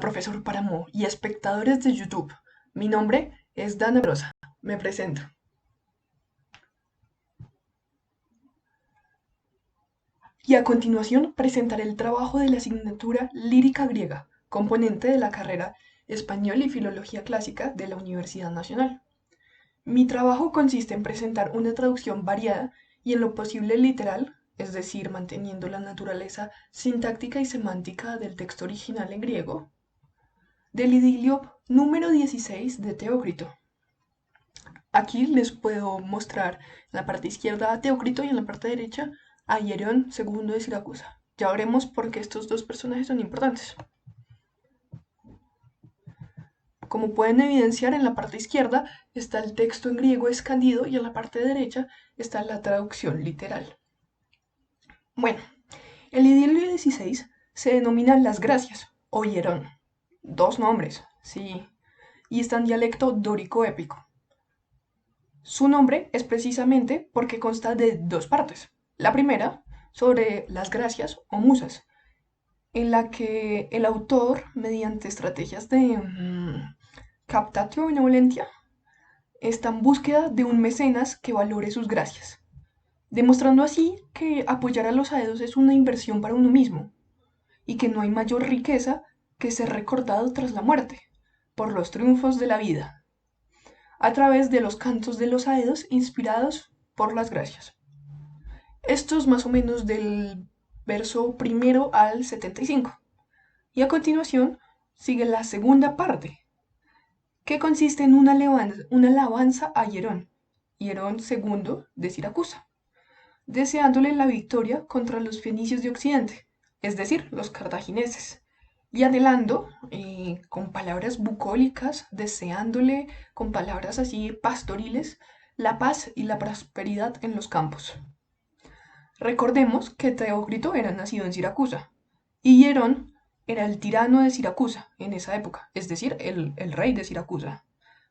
profesor Páramo y espectadores de YouTube. Mi nombre es Dana Rosa. Me presento. Y a continuación presentaré el trabajo de la asignatura Lírica Griega, componente de la carrera Español y Filología Clásica de la Universidad Nacional. Mi trabajo consiste en presentar una traducción variada y en lo posible literal, es decir, manteniendo la naturaleza sintáctica y semántica del texto original en griego, del idilio número 16 de Teócrito. Aquí les puedo mostrar en la parte izquierda a Teócrito y en la parte derecha a Hierón II de Siracusa. Ya veremos por qué estos dos personajes son importantes. Como pueden evidenciar, en la parte izquierda está el texto en griego escandido y en la parte derecha está la traducción literal. Bueno, el idilio 16 se denomina Las Gracias o Hierón. Dos nombres, sí, y está en dialecto dórico épico. Su nombre es precisamente porque consta de dos partes. La primera, sobre las gracias o musas, en la que el autor, mediante estrategias de captatio benevolentia, está en búsqueda de un mecenas que valore sus gracias, demostrando así que apoyar a los aedos es una inversión para uno mismo y que no hay mayor riqueza que ser recordado tras la muerte, por los triunfos de la vida, a través de los cantos de los aedos inspirados por las gracias. Esto es más o menos del verso primero al 75. Y a continuación sigue la segunda parte, que consiste en una alabanza a Hierón, Hierón II de Siracusa, deseándole la victoria contra los fenicios de Occidente, es decir, los cartagineses, y anhelando, con palabras bucólicas, deseándole con palabras así pastoriles, la paz y la prosperidad en los campos. Recordemos que Teócrito era nacido en Siracusa y Hierón era el tirano de Siracusa en esa época, es decir, el rey de Siracusa.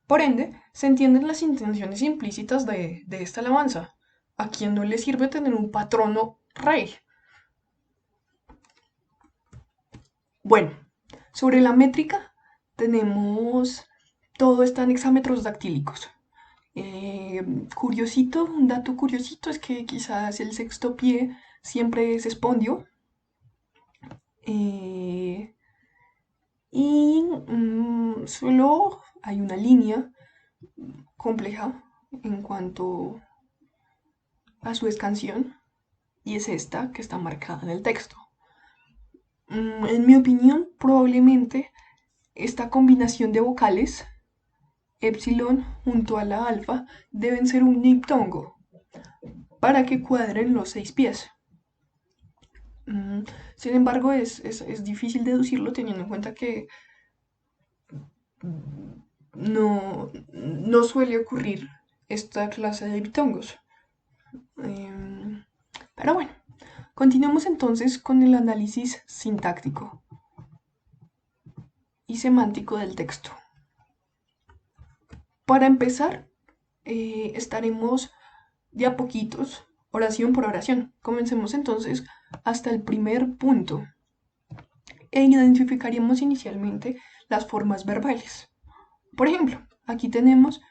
Por ende, se entienden las intenciones implícitas de esta alabanza. ¿A quién no le sirve tener un patrono rey? Bueno, sobre la métrica tenemos todo está en hexámetros dactílicos. Curiosito, un dato curiosito es que quizás el sexto pie siempre es espondio. Eh, y solo hay una línea compleja en cuanto a su escansión, y es esta que está marcada en el texto. En mi opinión, probablemente esta combinación de vocales, epsilon junto a la alfa, deben ser un diptongo para que cuadren los 6 pies. Sin embargo, es difícil deducirlo teniendo en cuenta que no suele ocurrir esta clase de diptongos. Pero bueno, continuemos entonces con el análisis sintáctico y semántico del texto. Para empezar, estaremos de a poquitos, oración por oración. Comencemos entonces hasta el primer punto e identificaríamos inicialmente las formas verbales. Por ejemplo, aquí tenemos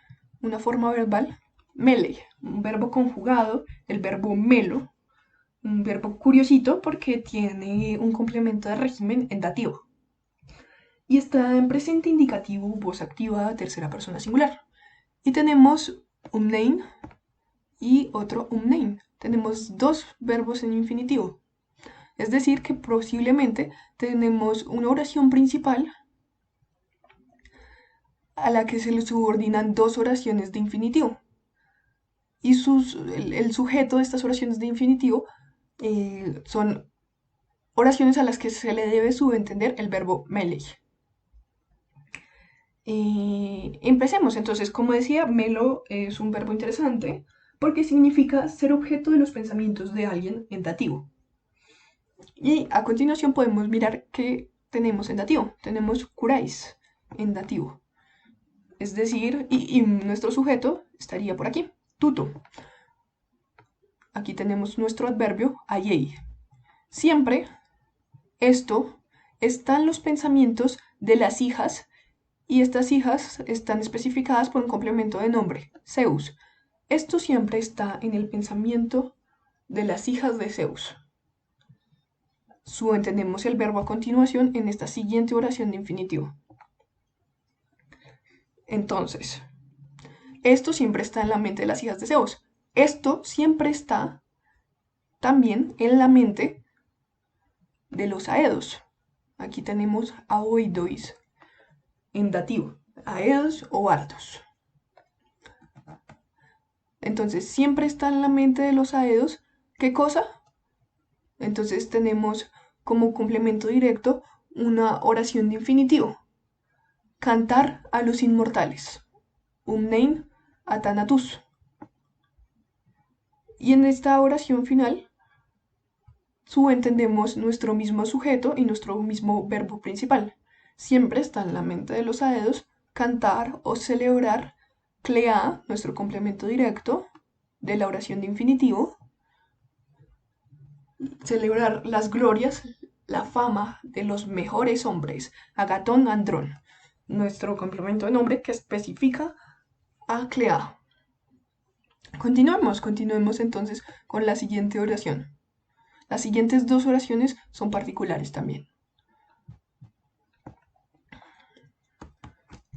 una forma verbal, mele, un verbo conjugado, el verbo melo, un verbo curiosito porque tiene un complemento de régimen en dativo. Y está en presente indicativo, voz activa, tercera persona singular. Y tenemos un name y otro name. Tenemos dos verbos en infinitivo. Es decir, que posiblemente tenemos una oración principal a la que se le subordinan dos oraciones de infinitivo. Y el sujeto de estas oraciones de infinitivo son oraciones a las que se le debe subentender el verbo melech. Empecemos entonces, como decía, melo es un verbo interesante porque significa ser objeto de los pensamientos de alguien en dativo. Y a continuación podemos mirar qué tenemos en dativo. Tenemos curáis en dativo. Es decir, y nuestro sujeto estaría por aquí, tuto. Aquí tenemos nuestro adverbio ayei. Siempre esto están los pensamientos de las hijas y estas hijas están especificadas por un complemento de nombre, Zeus. Esto siempre está en el pensamiento de las hijas de Zeus. Subentendemos el verbo a continuación en esta siguiente oración de infinitivo. Entonces, esto siempre está en la mente de las hijas de Zeus. Esto siempre está también en la mente de los aedos. Aquí tenemos aoidois en dativo, aedos o ardos. Entonces, siempre está en la mente de los aedos. ¿Qué cosa? Entonces tenemos como complemento directo una oración de infinitivo. Cantar a los inmortales. Umnein atanatus. Y en esta oración final subentendemos nuestro mismo sujeto y nuestro mismo verbo principal. Siempre está en la mente de los aedos cantar o celebrar clea, nuestro complemento directo de la oración de infinitivo, celebrar las glorias, la fama de los mejores hombres, Agatón Andrón, nuestro complemento de nombre que especifica a clea. Continuemos entonces con la siguiente oración. Las siguientes dos oraciones son particulares también.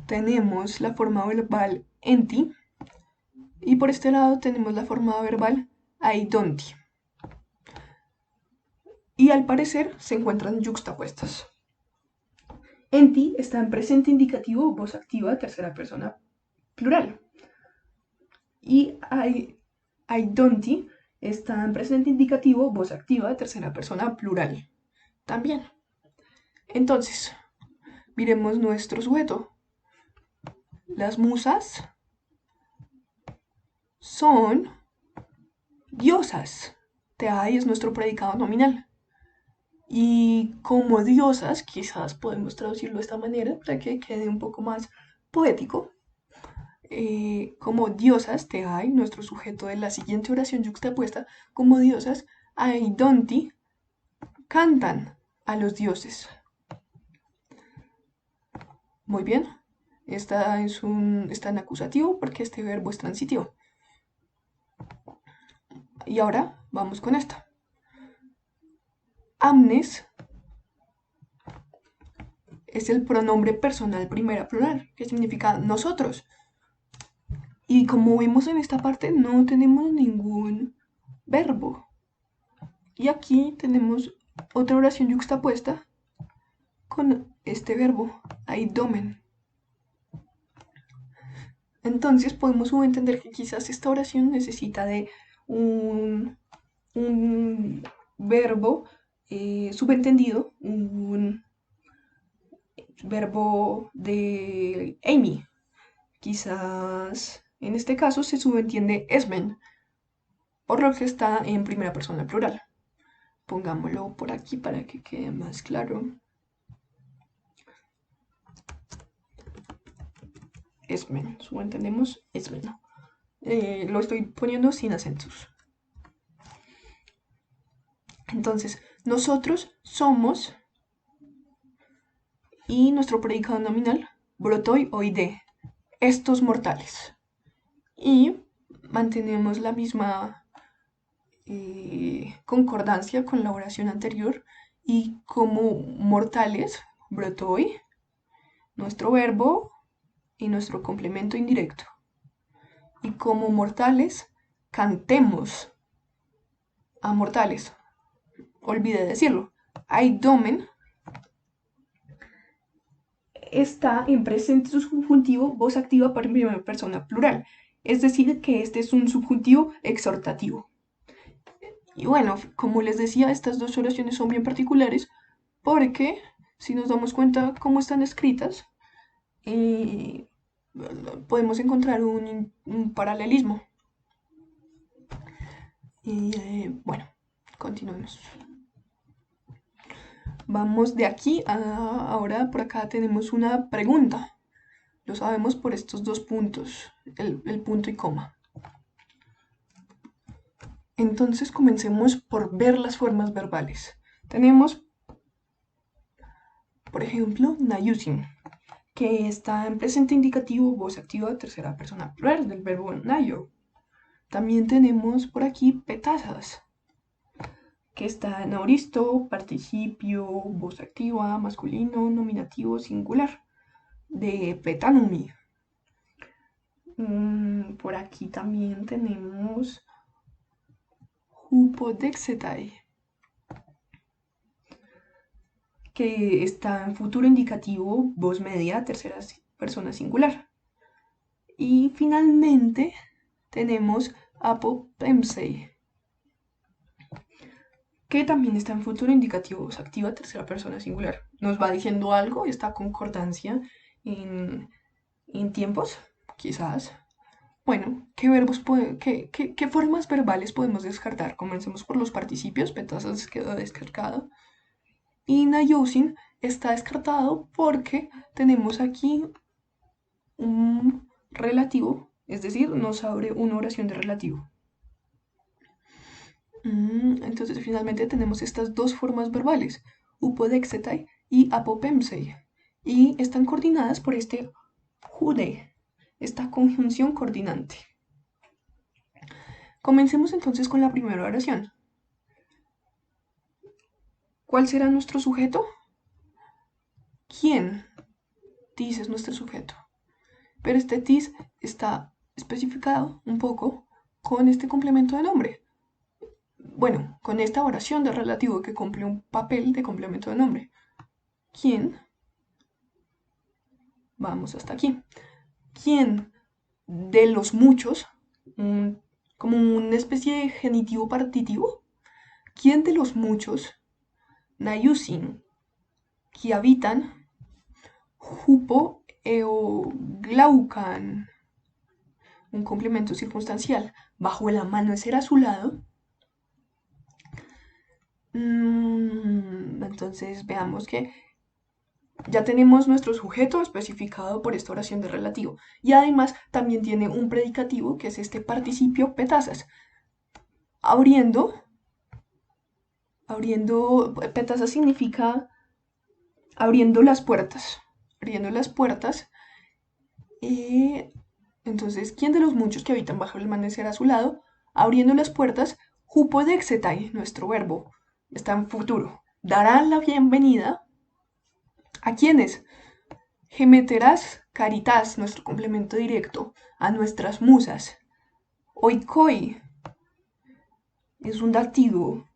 Tenemos la forma verbal enti y por este lado tenemos la forma verbal aidonti. Y al parecer se encuentran yuxtapuestas. Enti está en presente indicativo, voz activa, tercera persona plural. Y aidonti está en presente indicativo, voz activa, tercera persona plural. También. Entonces, miremos nuestro sujeto. Las musas son diosas. Teai es nuestro predicado nominal. Y como diosas, quizás podemos traducirlo de esta manera para que quede un poco más poético. Como diosas, Teai, nuestro sujeto de la siguiente oración yuxtapuesta, como diosas, Aidonti, cantan a los dioses. Muy bien, está en acusativo porque este verbo es transitivo. Y ahora vamos con esta. Amnes es el pronombre personal primera plural, que significa nosotros. Y como vimos en esta parte, no tenemos ningún verbo. Y aquí tenemos otra oración yuxtapuesta con este verbo, aidomen. Entonces podemos subentender que quizás esta oración necesita de un verbo subentendido, un verbo de Amy. Quizás en este caso se subentiende esmen, por lo que está en primera persona plural. Pongámoslo por aquí para que quede más claro. Esmen, subentendemos esmen. Lo estoy poniendo sin acentos. Entonces, nosotros somos y nuestro predicado nominal, brotoi oide, estos mortales. Y mantenemos la misma concordancia con la oración anterior y como mortales, brotoi, nuestro verbo y nuestro complemento indirecto. Y como mortales, cantemos a mortales. Olvidé decirlo. Aidomen está en presente subjuntivo, voz activa para primera persona plural. Es decir, que este es un subjuntivo exhortativo. Y bueno, como les decía, estas dos oraciones son bien particulares porque si nos damos cuenta cómo están escritas, podemos encontrar un paralelismo. Y bueno, continuemos. Vamos de aquí a ahora por acá tenemos una pregunta. Lo sabemos por estos dos puntos, el punto y coma. Entonces comencemos por ver las formas verbales. Tenemos Por ejemplo, nayusin, que está en presente indicativo, voz activa, tercera persona plural del verbo nayo. También tenemos por aquí petasas, que está en auristo, participio, voz activa, masculino, nominativo, singular, de petanumi. Por aquí también tenemos hupodexetai, que está en futuro indicativo, voz media, tercera persona singular. Y finalmente tenemos apopemsei, que también está en futuro indicativo, voz activa, tercera persona singular. Nos va diciendo algo, esta concordancia en tiempos, quizás. Bueno, ¿qué formas verbales podemos descartar? Comencemos por los participios, petasas quedó descartado. Y nayusin está descartado porque tenemos aquí un relativo, es decir, nos abre una oración de relativo. Entonces finalmente tenemos estas dos formas verbales, upodexetai y apopemsei, y están coordinadas por este jude, esta conjunción coordinante. Comencemos entonces con la primera oración. ¿Cuál será nuestro sujeto? ¿Quién? Tis es nuestro sujeto. Pero este tis está especificado un poco con este complemento de nombre. Bueno, con esta oración de relativo que cumple un papel de complemento de nombre. ¿Quién? Vamos hasta aquí. ¿Quién de los muchos? Como una especie de genitivo partitivo. ¿Quién de los muchos nayusin que habitan Jupo glaucan, un complemento circunstancial, bajo el amanecer azulado? Entonces veamos que ya tenemos nuestro sujeto especificado por esta oración de relativo. Y además también tiene un predicativo que es este participio petasas. Abriendo, petasas significa abriendo las puertas. Abriendo las puertas. Entonces, ¿quién de los muchos que habitan bajo el amanecer a su lado? Abriendo las puertas, hupodexetai, nuestro verbo, está en futuro. Dará la bienvenida a quienes. Gemeterás caritas, nuestro complemento directo, a nuestras musas. Oikoi es un dativo.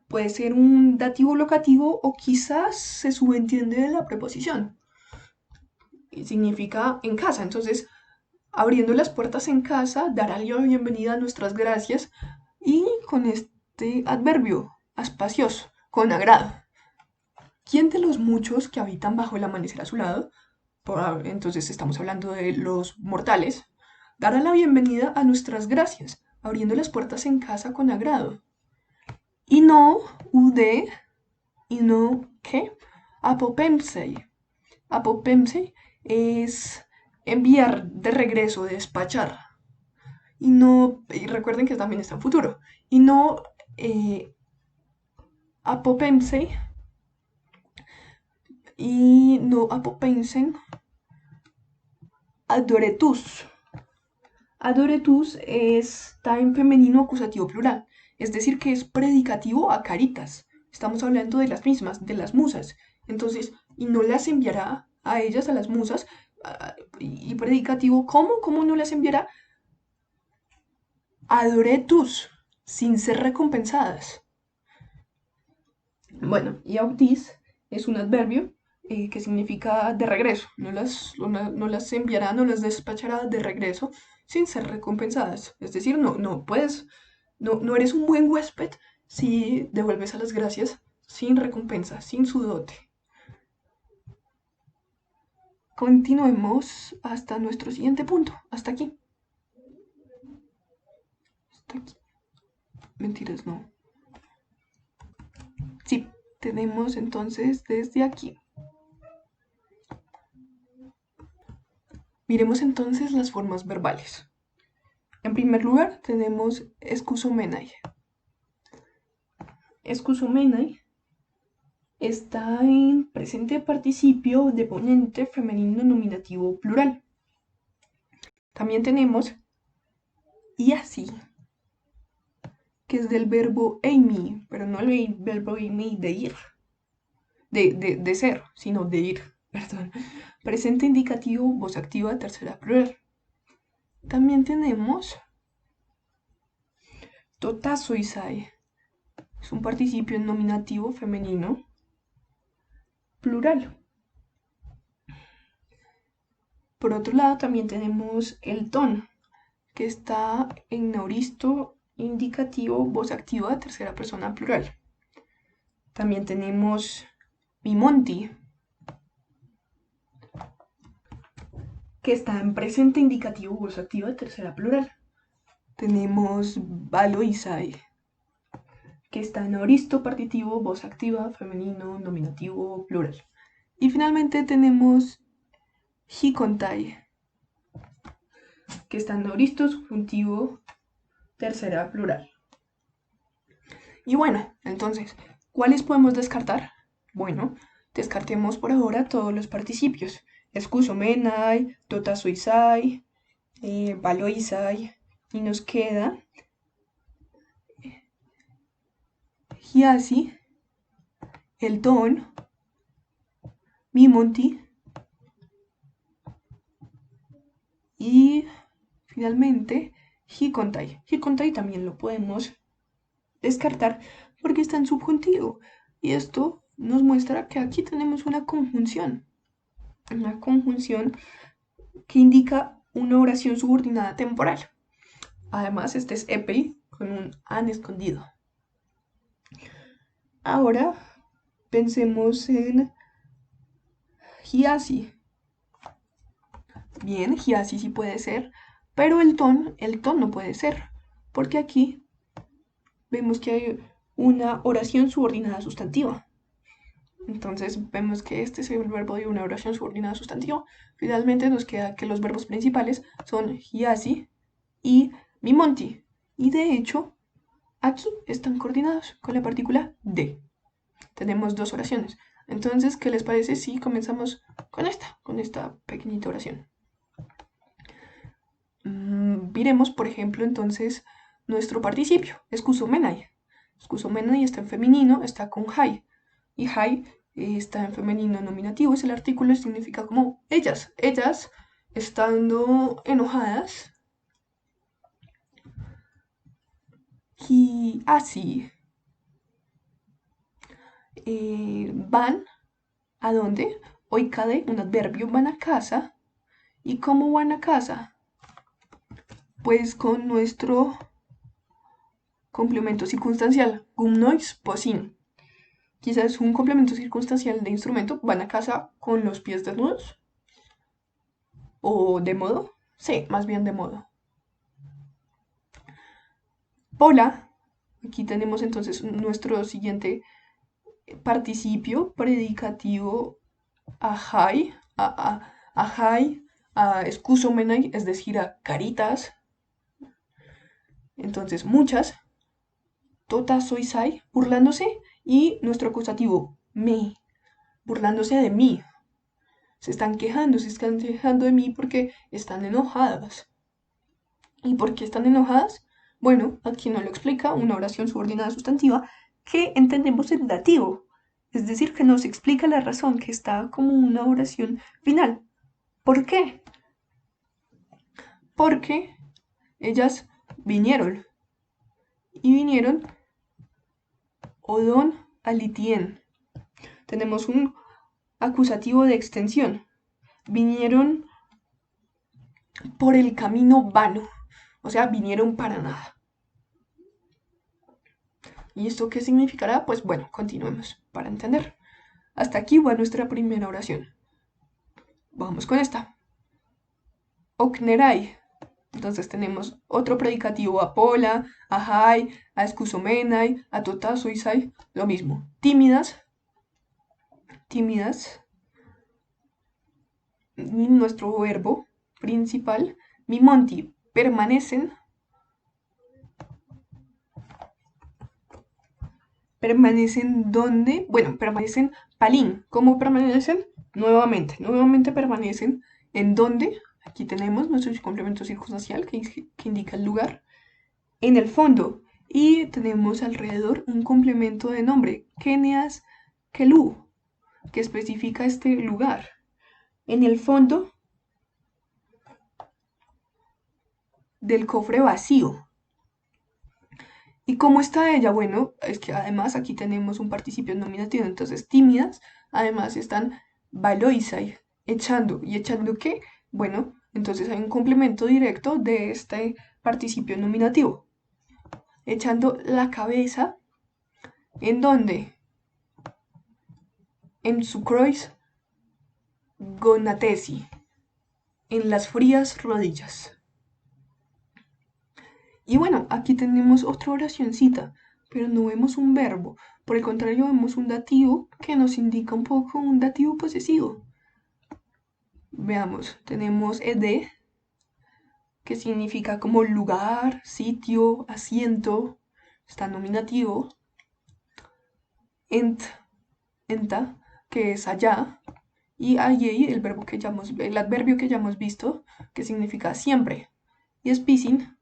Puede ser un dativo locativo o quizás se subentiende de la preposición. Y significa en casa. Entonces, abriendo las puertas en casa, dará la bienvenida a nuestras gracias y con este adverbio, espacioso, con agrado. ¿Quién de los muchos que habitan bajo el amanecer a su lado? Entonces estamos hablando de los mortales. Dará la bienvenida a nuestras gracias, abriendo las puertas en casa con agrado. Y no, ude, y no, ¿qué? Apopemsei. Apopemsei es enviar de regreso, despachar. Y recuerden que también está en futuro. Y no, apopemsei, y no apopensen, adoretus. Adoretus está en femenino acusativo plural, es decir, que es predicativo a caritas. Estamos hablando de las mismas, de las musas. Entonces, y no las enviará a ellas, a las musas, y predicativo, ¿cómo? ¿Cómo no las enviará? Adoretus, sin ser recompensadas. Bueno, y autis es un adverbio que significa de regreso. No las enviará, no las despachará de regreso sin ser recompensadas. Es decir, no puedes, no eres un buen huésped si devuelves a las gracias sin recompensa, sin su dote. Continuemos hasta nuestro siguiente punto, hasta aquí. Hasta aquí. Mentiras, no. Sí, tenemos entonces desde aquí. Miremos entonces las formas verbales. En primer lugar tenemos excusomenai. Excusomenai está en presente participio deponente femenino nominativo plural. También tenemos iasi, que es del verbo eimi, pero no el verbo eimi de ir, de ser, sino de ir, perdón. Presente indicativo, voz activa, tercera plural. También tenemos totasoisai, es un participio nominativo femenino plural. Por otro lado, también tenemos el ton, que está en auristo indicativo, voz activa, tercera persona plural. También tenemos mimonti, que está en presente indicativo, voz activa, tercera plural. Tenemos valoisai, que está en auristo partitivo, voz activa, femenino, nominativo, plural. Y finalmente tenemos hikontai, que está en auristo subjuntivo, tercera plural. Y bueno, entonces, ¿cuáles podemos descartar? Bueno, descartemos por ahora todos los participios. Excusomenai, totasoisai, valoisai, y nos queda hiasi, el ton, mimonti y finalmente hikontai. Hikontai también lo podemos descartar porque está en subjuntivo y esto nos muestra que aquí tenemos una conjunción que indica una oración subordinada temporal. Además, este es epei con un an escondido. Ahora pensemos en hiasi. Bien, hiasi sí puede ser, pero el ton no puede ser, porque aquí vemos que hay una oración subordinada sustantiva. Entonces vemos que este es el verbo de una oración subordinada sustantiva. Finalmente nos queda que los verbos principales son hiasi y mimonti. Y de hecho, aquí están coordinados con la partícula de. Tenemos dos oraciones. Entonces, ¿qué les parece si comenzamos con esta pequeñita oración? Miremos, por ejemplo, entonces nuestro participio, excusomenai. Excusomenai está en femenino, está con hai. Y hai está en femenino nominativo, es el artículo, significa como ellas. Ellas, estando enojadas, y así van a dónde? Oikade, un adverbio, van a casa. ¿Y cómo van a casa? Pues con nuestro complemento circunstancial, gumnois posin. Quizás un complemento circunstancial de instrumento, van a casa con los pies desnudos. ¿O de modo? Sí, más bien de modo. Pola, aquí tenemos entonces nuestro siguiente participio predicativo ajai, ajai, a excusomenai, es decir, a caritas. Entonces, muchas, totasoisai, burlándose, y nuestro acusativo, me, burlándose de mí. Se están quejando de mí porque están enojadas. ¿Y por qué están enojadas? Bueno, aquí nos lo explica una oración subordinada sustantiva que entendemos en dativo. Es decir, que nos explica la razón, que está como una oración final. ¿Por qué? Porque ellas vinieron. Y vinieron odon alitien. Tenemos un acusativo de extensión. Vinieron por el camino vano. O sea, vinieron para nada. ¿Y esto qué significará? Pues bueno, continuemos para entender. Hasta aquí va nuestra primera oración. Vamos con esta. Oknerai. Entonces tenemos otro predicativo a pola, a hai, a excusomenai, a totasoisai, lo mismo. Tímidas. Tímidas. Y nuestro verbo principal, mimonti, permanecen ¿Permanecen dónde? Bueno, permanecen palín. ¿Cómo permanecen? Nuevamente permanecen en dónde. Aquí tenemos nuestro complemento circunstancial que indica el lugar. En el fondo. Y tenemos alrededor un complemento de nombre. Kenias Kelu, que especifica este lugar. En el fondo del cofre vacío. ¿Y cómo está ella? Bueno, es que además aquí tenemos un participio nominativo, entonces tímidas, además están valoisai, echando. ¿Y echando qué? Bueno, entonces hay un complemento directo de este participio nominativo. Echando la cabeza, ¿en dónde? En su croix gonatesi, en las frías rodillas. Y bueno, aquí tenemos otra oracioncita, pero no vemos un verbo. Por el contrario, vemos un dativo que nos indica un poco un dativo posesivo. Veamos, tenemos ed, que significa como lugar, sitio, asiento, está nominativo. Ent, enta, que es allá. Y allí el adverbio que ya hemos visto, que significa siempre. Y spisin,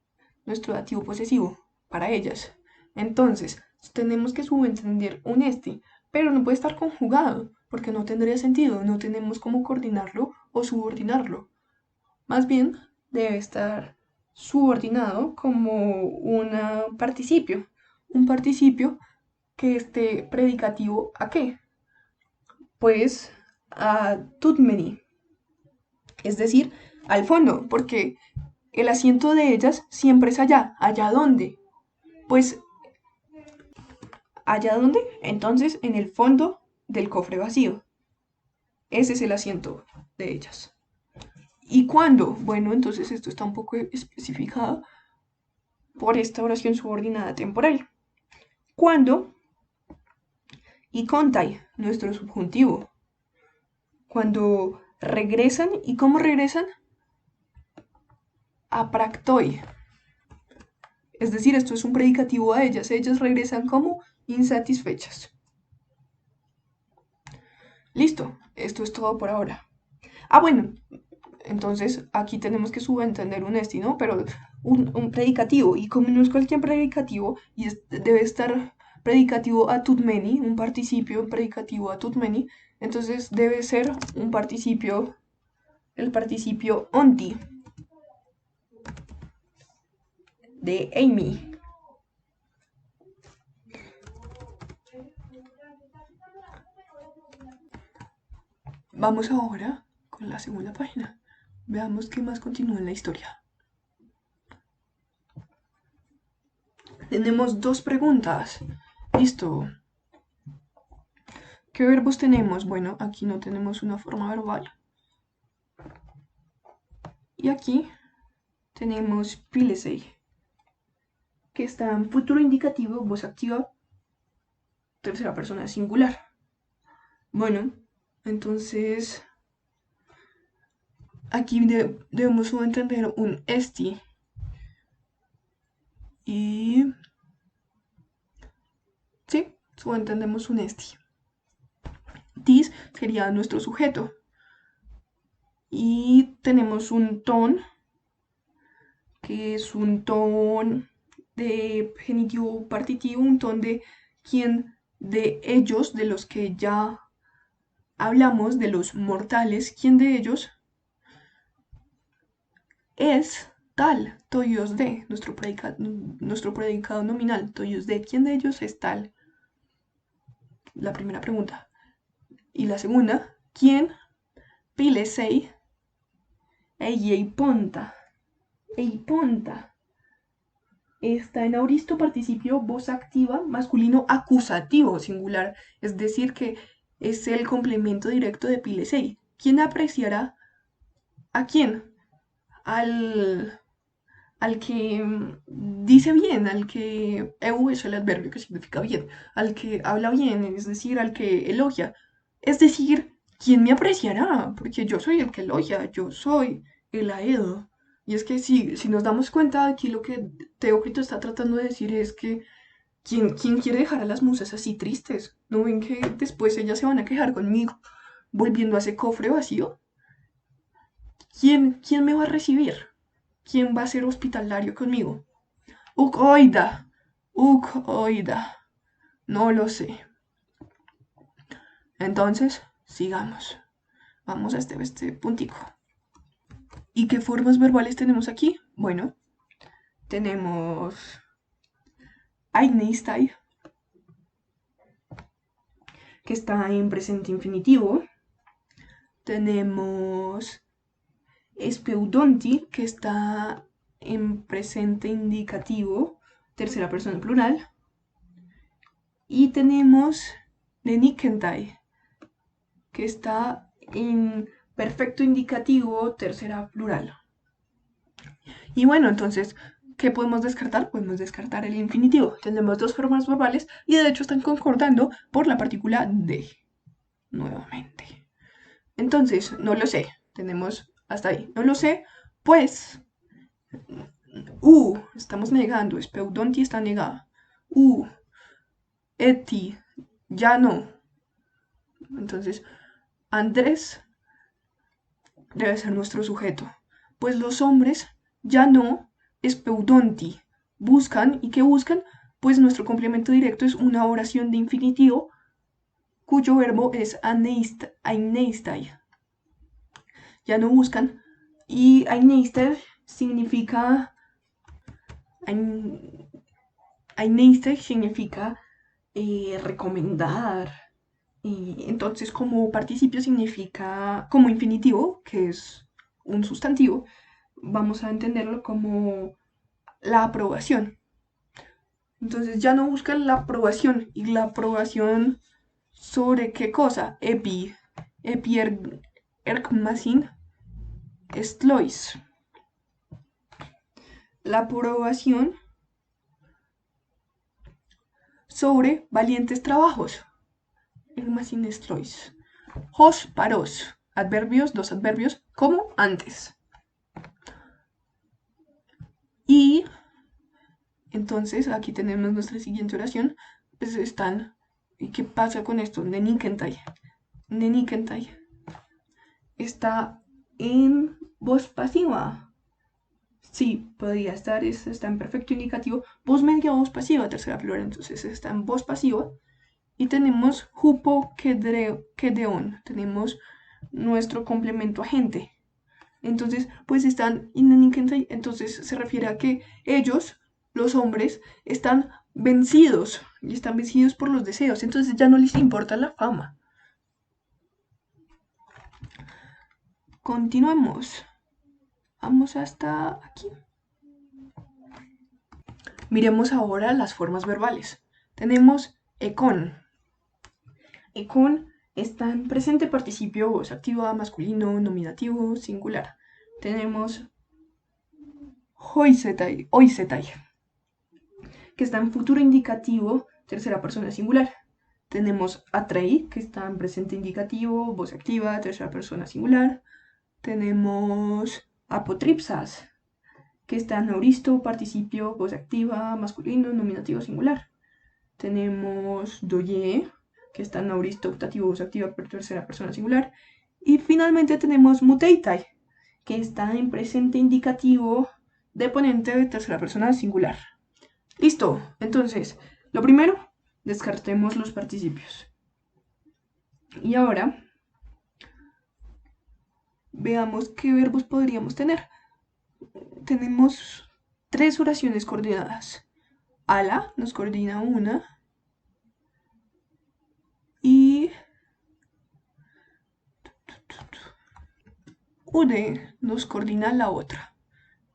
nuestro dativo posesivo, para ellas. Entonces, tenemos que subentender un este, pero no puede estar conjugado, porque no tendría sentido, no tenemos cómo coordinarlo o subordinarlo. Más bien, debe estar subordinado como un participio que esté predicativo ¿a qué? Pues a tutmeni, es decir, al fondo, porque el asiento de ellas siempre es allá. ¿Allá dónde? Pues, ¿allá dónde? Entonces, en el fondo del cofre vacío. Ese es el asiento de ellas. ¿Y cuándo? Bueno, entonces esto está un poco especificado por esta oración subordinada temporal. ¿Cuándo? Y contai, nuestro subjuntivo. Cuando regresan, ¿y cómo regresan? Apractoi. Es decir, esto es un predicativo a ellas. Ellas regresan como insatisfechas. Listo, esto es todo por ahora. Ah, bueno, entonces aquí tenemos que subentender un esti, ¿no? Pero un predicativo. Y como no es cualquier predicativo, y debe estar predicativo a tutmeni, un participio predicativo a tutmeni, entonces debe ser un participio, el participio onti de Amy. Vamos ahora con la segunda página. Veamos qué más continúa en la historia. Tenemos dos preguntas. Listo. ¿Qué verbos tenemos? Bueno, aquí no tenemos una forma verbal. Y aquí tenemos pilesei, que está en futuro indicativo, voz activa, tercera persona singular. Bueno, entonces aquí debemos entender un esti. Y sí, subentendemos un esti. This sería nuestro sujeto. Y tenemos un ton, que es un ton de genitivo partitivo, un ton de quien de ellos, de los que ya hablamos, de los mortales, quién de ellos es tal, toyos de, nuestro predicado nominal, toyos de, quién de ellos es tal. La primera pregunta. Y la segunda, ¿quién pilesei ei ponta? Ei ponta. Está en auristo participio voz activa masculino acusativo singular, es decir que es el complemento directo de pilesei. ¿Quién apreciará a quién? Al que dice bien, al que eu es el adverbio que significa bien, al que habla bien, es decir, al que elogia. Es decir, ¿quién me apreciará? Porque yo soy el que elogia, yo soy el aedo. Y es que si nos damos cuenta, aquí lo que Teócrito está tratando de decir es que ¿Quién quiere dejar a las musas así tristes? ¿No ven que después ellas se van a quejar conmigo volviendo a ese cofre vacío? ¿Quién me va a recibir? ¿Quién va a ser hospitalario conmigo? Uk oida, uk oida. No lo sé. Entonces, sigamos. Vamos a este puntico. ¿Y qué formas verbales tenemos aquí? Bueno, tenemos Einstein, que está en presente infinitivo. Tenemos Speudonti, que está en presente indicativo, tercera persona plural. Y tenemos Nenikentai, que está en perfecto indicativo, tercera plural. Y bueno, entonces, ¿qué podemos descartar? Podemos descartar el infinitivo. Tenemos dos formas verbales y de hecho están concordando por la partícula de. Nuevamente. Entonces, no lo sé. Tenemos hasta ahí. No lo sé, pues. Estamos negando. Speudonti está negada. Eti, ya no. Entonces, Andrés debe ser nuestro sujeto. Pues los hombres ya no speudonti buscan. ¿Y qué buscan? Pues nuestro complemento directo es una oración de infinitivo cuyo verbo es aineistai. Ya no buscan. Y aineistai significa. Aineistai significa recomendar. Y entonces, como participio significa. Como infinitivo, que es un sustantivo, vamos a entenderlo como la aprobación. Entonces ya no buscan la aprobación. ¿Y la aprobación sobre qué cosa? Erkmasin Stlois. La aprobación sobre valientes trabajos. Erkmasin Stlois. Hos paros. Adverbios, dos adverbios, como antes. Y entonces aquí tenemos nuestra siguiente oración. Pues están. ¿Y qué pasa con esto? Nenikentai. Nenikentai está en voz pasiva. Sí, podría estar, está en perfecto indicativo. Voz media, voz pasiva, tercera plural. Entonces está en voz pasiva. Y tenemos hupo kedeon. Tenemos nuestro complemento agente. Entonces, pues están inenikentai. Entonces se refiere a que ellos, los hombres, están vencidos. Y están vencidos por los deseos. Entonces ya no les importa la fama. Continuemos. Vamos hasta aquí. Miremos ahora las formas verbales. Tenemos ekon. Ekon está en presente participio, voz activa, masculino, nominativo, singular. Tenemos oisetai, que está en futuro indicativo, tercera persona singular. Tenemos atrei, que está en presente indicativo, voz activa, tercera persona singular. Tenemos apotripsas, que está en auristo, participio, voz activa, masculino, nominativo, singular. Tenemos doye, que está en auristo, optativo, voz activa, tercera persona singular. Y finalmente tenemos muteitai, que está en presente indicativo, deponente de tercera persona singular. Listo, entonces, lo primero, descartemos los participios. Y ahora, veamos qué verbos podríamos tener. Tenemos 3 oraciones coordinadas. Ala nos coordina una. Y Ude nos coordina la otra.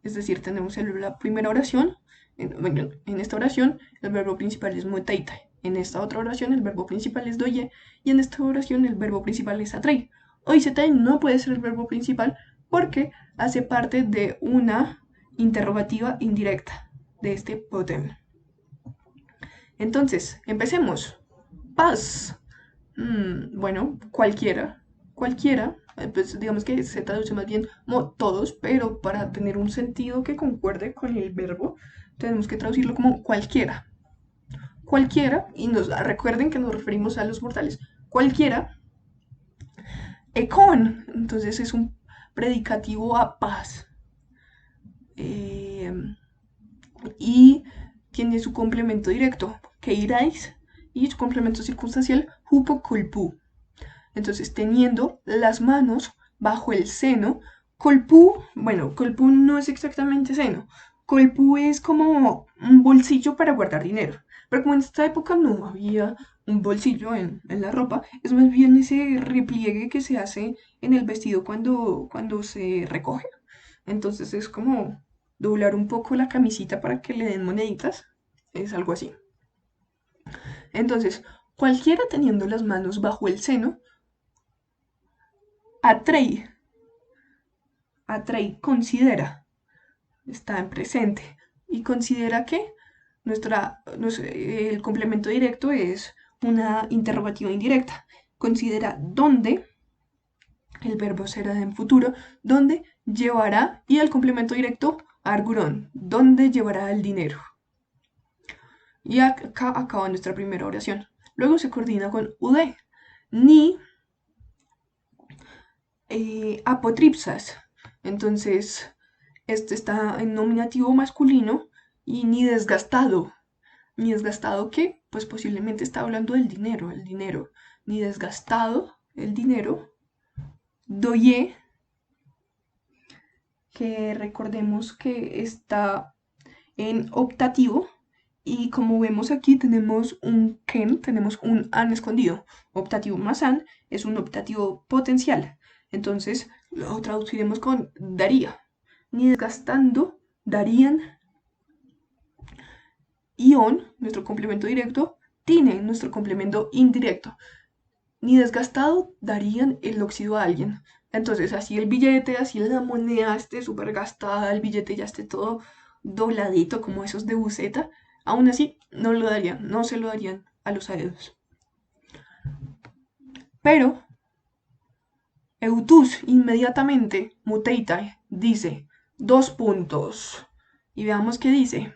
Es decir, tenemos la primera oración. En esta oración el verbo principal es muteitai. En esta otra oración el verbo principal es doye. Y en esta oración el verbo principal es atrei. Oisetai no puede ser el verbo principal porque hace parte de una interrogativa indirecta de este potem. Entonces, empecemos. Paz. Bueno, cualquiera. Pues digamos que se traduce más bien como todos, pero para tener un sentido que concuerde con el verbo, tenemos que traducirlo como cualquiera. cualquiera, y recuerden que nos referimos a los mortales, cualquiera, econ, entonces es un predicativo a paz. Eh, y tiene su complemento directo, que iráis, y su complemento circunstancial, hupo culpu. Entonces, teniendo las manos bajo el seno, colpú, bueno, colpú no es exactamente seno, colpú es como un bolsillo para guardar dinero. Pero como en esta época no había un bolsillo en la ropa, es más bien ese repliegue que se hace en el vestido cuando se recoge. Entonces es como doblar un poco la camisita para que le den moneditas. Es algo así. Entonces, cualquiera teniendo las manos bajo el seno, atrei, considera, está en presente, y considera que el complemento directo es una interrogativa indirecta. Considera dónde, el verbo será en futuro, dónde llevará, y el complemento directo, argurón, dónde llevará el dinero. Y acá acaba nuestra primera oración. Luego se coordina con UD, ni apotripsas. Entonces, este está en nominativo masculino y ni desgastado. Ni desgastado que, pues posiblemente está hablando del dinero, el dinero. Ni desgastado, el dinero. Doye, que recordemos que está en optativo. Y como vemos aquí tenemos un ken, tenemos un an escondido. Optativo más an es un optativo potencial. Entonces lo traduciremos con daría. Ni desgastando, darían. Ion, nuestro complemento directo. Tine, nuestro complemento indirecto. Ni desgastado, darían el óxido a alguien. Entonces, así el billete, así la moneda esté súper gastada, el billete ya esté todo dobladito, como esos de buceta, aún así no lo darían, no se lo darían a los aedos. Pero Eutus inmediatamente, muteita, dice, dos puntos. Y veamos qué dice.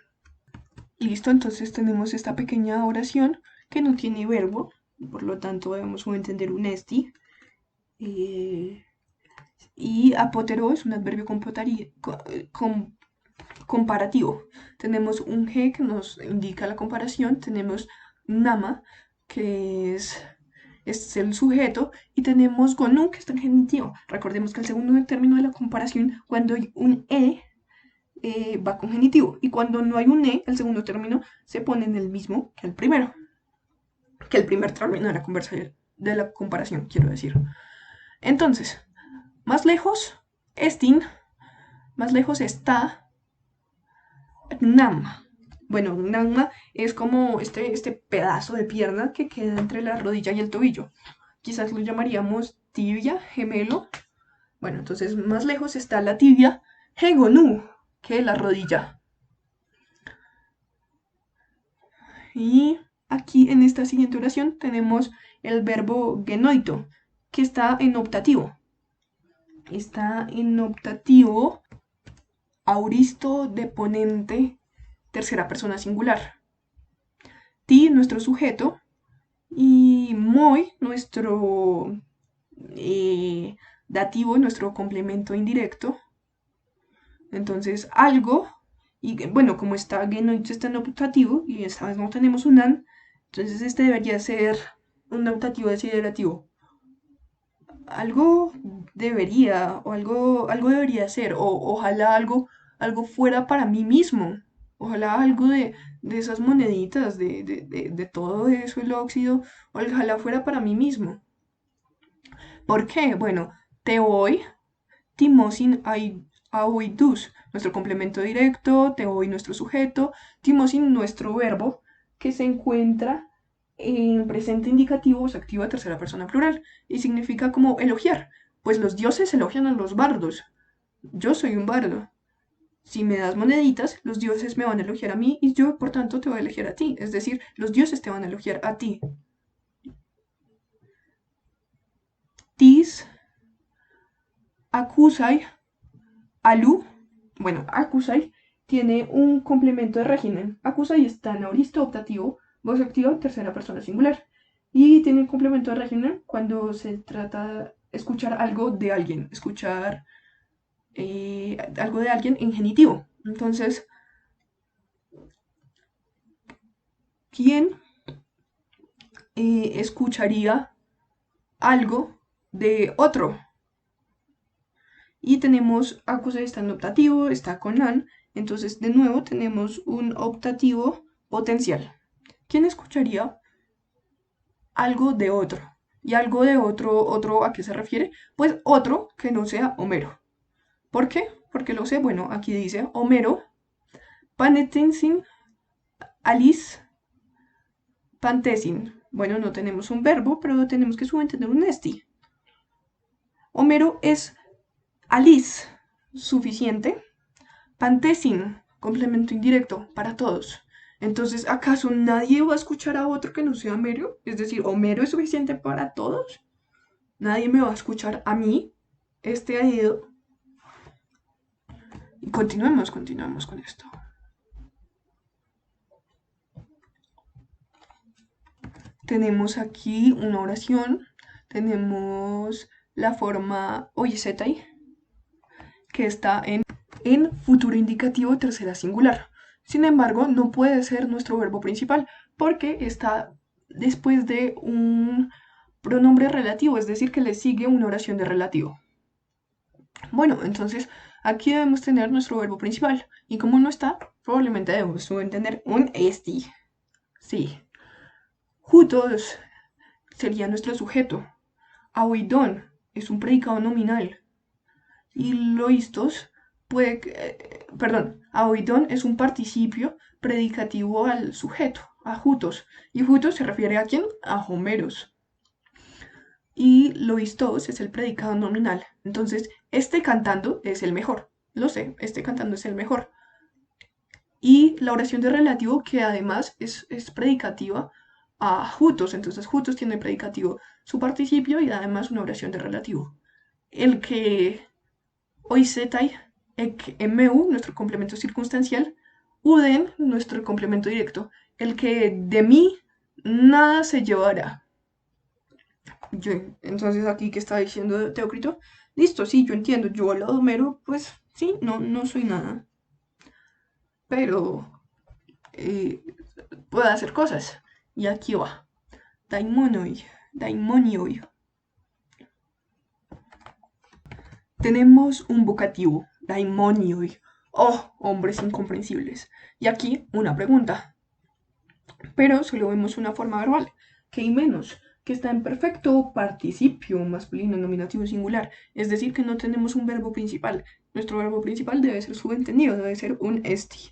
Listo, entonces tenemos esta pequeña oración que no tiene verbo, por lo tanto debemos entender un esti. Y apotero es un adverbio comparativo. Tenemos un G que nos indica la comparación, tenemos nama, que es el sujeto, y tenemos gonu, que está en genitivo. Recordemos que el segundo término de la comparación, cuando hay un va con genitivo, y cuando no hay un el segundo término se pone en el mismo que el primero, que el primer término de la comparación, quiero decir. Entonces, más lejos, estin, más lejos está Nama. Bueno, Nama es como este pedazo de pierna que queda entre la rodilla y el tobillo. Quizás lo llamaríamos tibia, gemelo. Bueno, entonces más lejos está la tibia, Hegonu, que la rodilla. Y aquí en esta siguiente oración tenemos el verbo genoito, que está en optativo. Está en optativo auristo deponente tercera persona singular. Ti, nuestro sujeto, y moi, nuestro dativo, nuestro complemento indirecto. Entonces, algo, y bueno, como está genoito está en optativo, y esta vez no tenemos un an, entonces este debería ser un optativo desiderativo. Algo debería, o algo debería ser, o ojalá algo fuera para mí mismo. Ojalá algo de esas moneditas, de todo eso, el óxido, ojalá fuera para mí mismo. ¿Por qué? Bueno, te voy, timosin aoidus, nuestro complemento directo, te voy nuestro sujeto, timosin nuestro verbo, que se encuentra en presente indicativo o se activa tercera persona plural y significa como elogiar. Pues los dioses elogian a los bardos. Yo soy un bardo. Si me das moneditas, los dioses me van a elogiar a mí y yo, por tanto, te voy a elogiar a ti. Es decir, los dioses te van a elogiar a ti. Tis, acusai, alu. Bueno, acusai tiene un complemento de régimen. Acusai está en auristo optativo, Voz activa, tercera persona singular. Y tiene complemento de régimen cuando se trata de escuchar algo de alguien, escuchar algo de alguien en genitivo. Entonces, ¿quién escucharía algo de otro? Y tenemos acusado, está en optativo, está con an. Entonces, de nuevo, tenemos un optativo potencial. ¿Quién escucharía algo de otro? ¿Y algo de otro a qué se refiere? Pues otro que no sea Homero. ¿Por qué? Porque lo sé. Bueno, aquí dice Homero, panetensin, Alice, pantesin. Bueno, no tenemos un verbo, pero tenemos que subentender un esti. Homero es Alice, suficiente. Pantesin, complemento indirecto para todos. Entonces, ¿acaso nadie va a escuchar a otro que no sea Homero? Es decir, ¿Homero es suficiente para todos? Nadie me va a escuchar a mí. Este ha ido. Y continuemos con esto. Tenemos aquí una oración. Tenemos la forma oisetai, que está en futuro indicativo tercera singular. Sin embargo, no puede ser nuestro verbo principal porque está después de un pronombre relativo, es decir, que le sigue una oración de relativo. Bueno, entonces aquí debemos tener nuestro verbo principal y como no está, probablemente debemos subentender un esti. Sí. Jutos sería nuestro sujeto. Aoidon es un predicado nominal. Y loistos perdón, aoidon es un participio predicativo al sujeto, a jutos. Y jutos se refiere a quién? A Homeros. Y loistos es el predicado nominal. Entonces, este cantando es el mejor. Lo sé, este cantando es el mejor. Y la oración de relativo, que además es predicativa a jutos. Entonces, jutos tiene predicativo su participio y además una oración de relativo. El que oisetai, ek meu, nuestro complemento circunstancial, uden, nuestro complemento directo. El que de mí nada se llevará. Entonces aquí que está diciendo Teócrito, listo, sí, yo entiendo, yo al lado de Homero, pues sí, no soy nada, pero puedo hacer cosas. Y aquí va, daimonoi, daimonioi. Tenemos un vocativo, daimonioi, oh, hombres incomprensibles. Y aquí una pregunta, pero solo vemos una forma verbal, que hay menos, que está en perfecto participio masculino nominativo singular, es decir, que no tenemos un verbo principal. Nuestro verbo principal debe ser subentendido, debe ser un esti.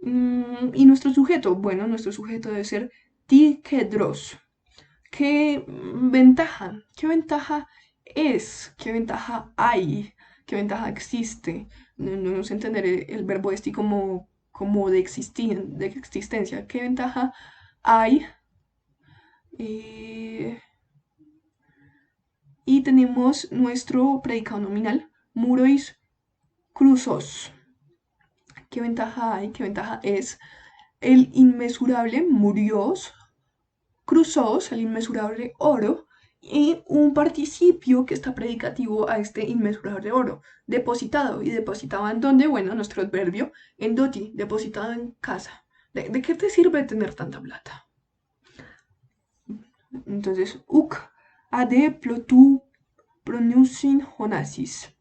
Y nuestro sujeto, bueno, nuestro sujeto debe ser tikedros. ¿Qué ventaja? ¿Qué ventaja es? ¿Qué ventaja hay? ¿Qué ventaja existe? No sé entender el verbo esti como de existencia. ¿Qué ventaja hay? Y tenemos nuestro predicado nominal, murois cruzos. ¿Qué ventaja hay? ¿Qué ventaja es? El inmesurable murios, cruzos, el inmesurable oro, y un participio que está predicativo a este inmesurable oro, depositado. ¿Y depositado en dónde? Bueno, nuestro adverbio, en doti, depositado en casa. ¿De qué te sirve tener tanta plata? Entonces, uk, ade plotu pronouncing honasis.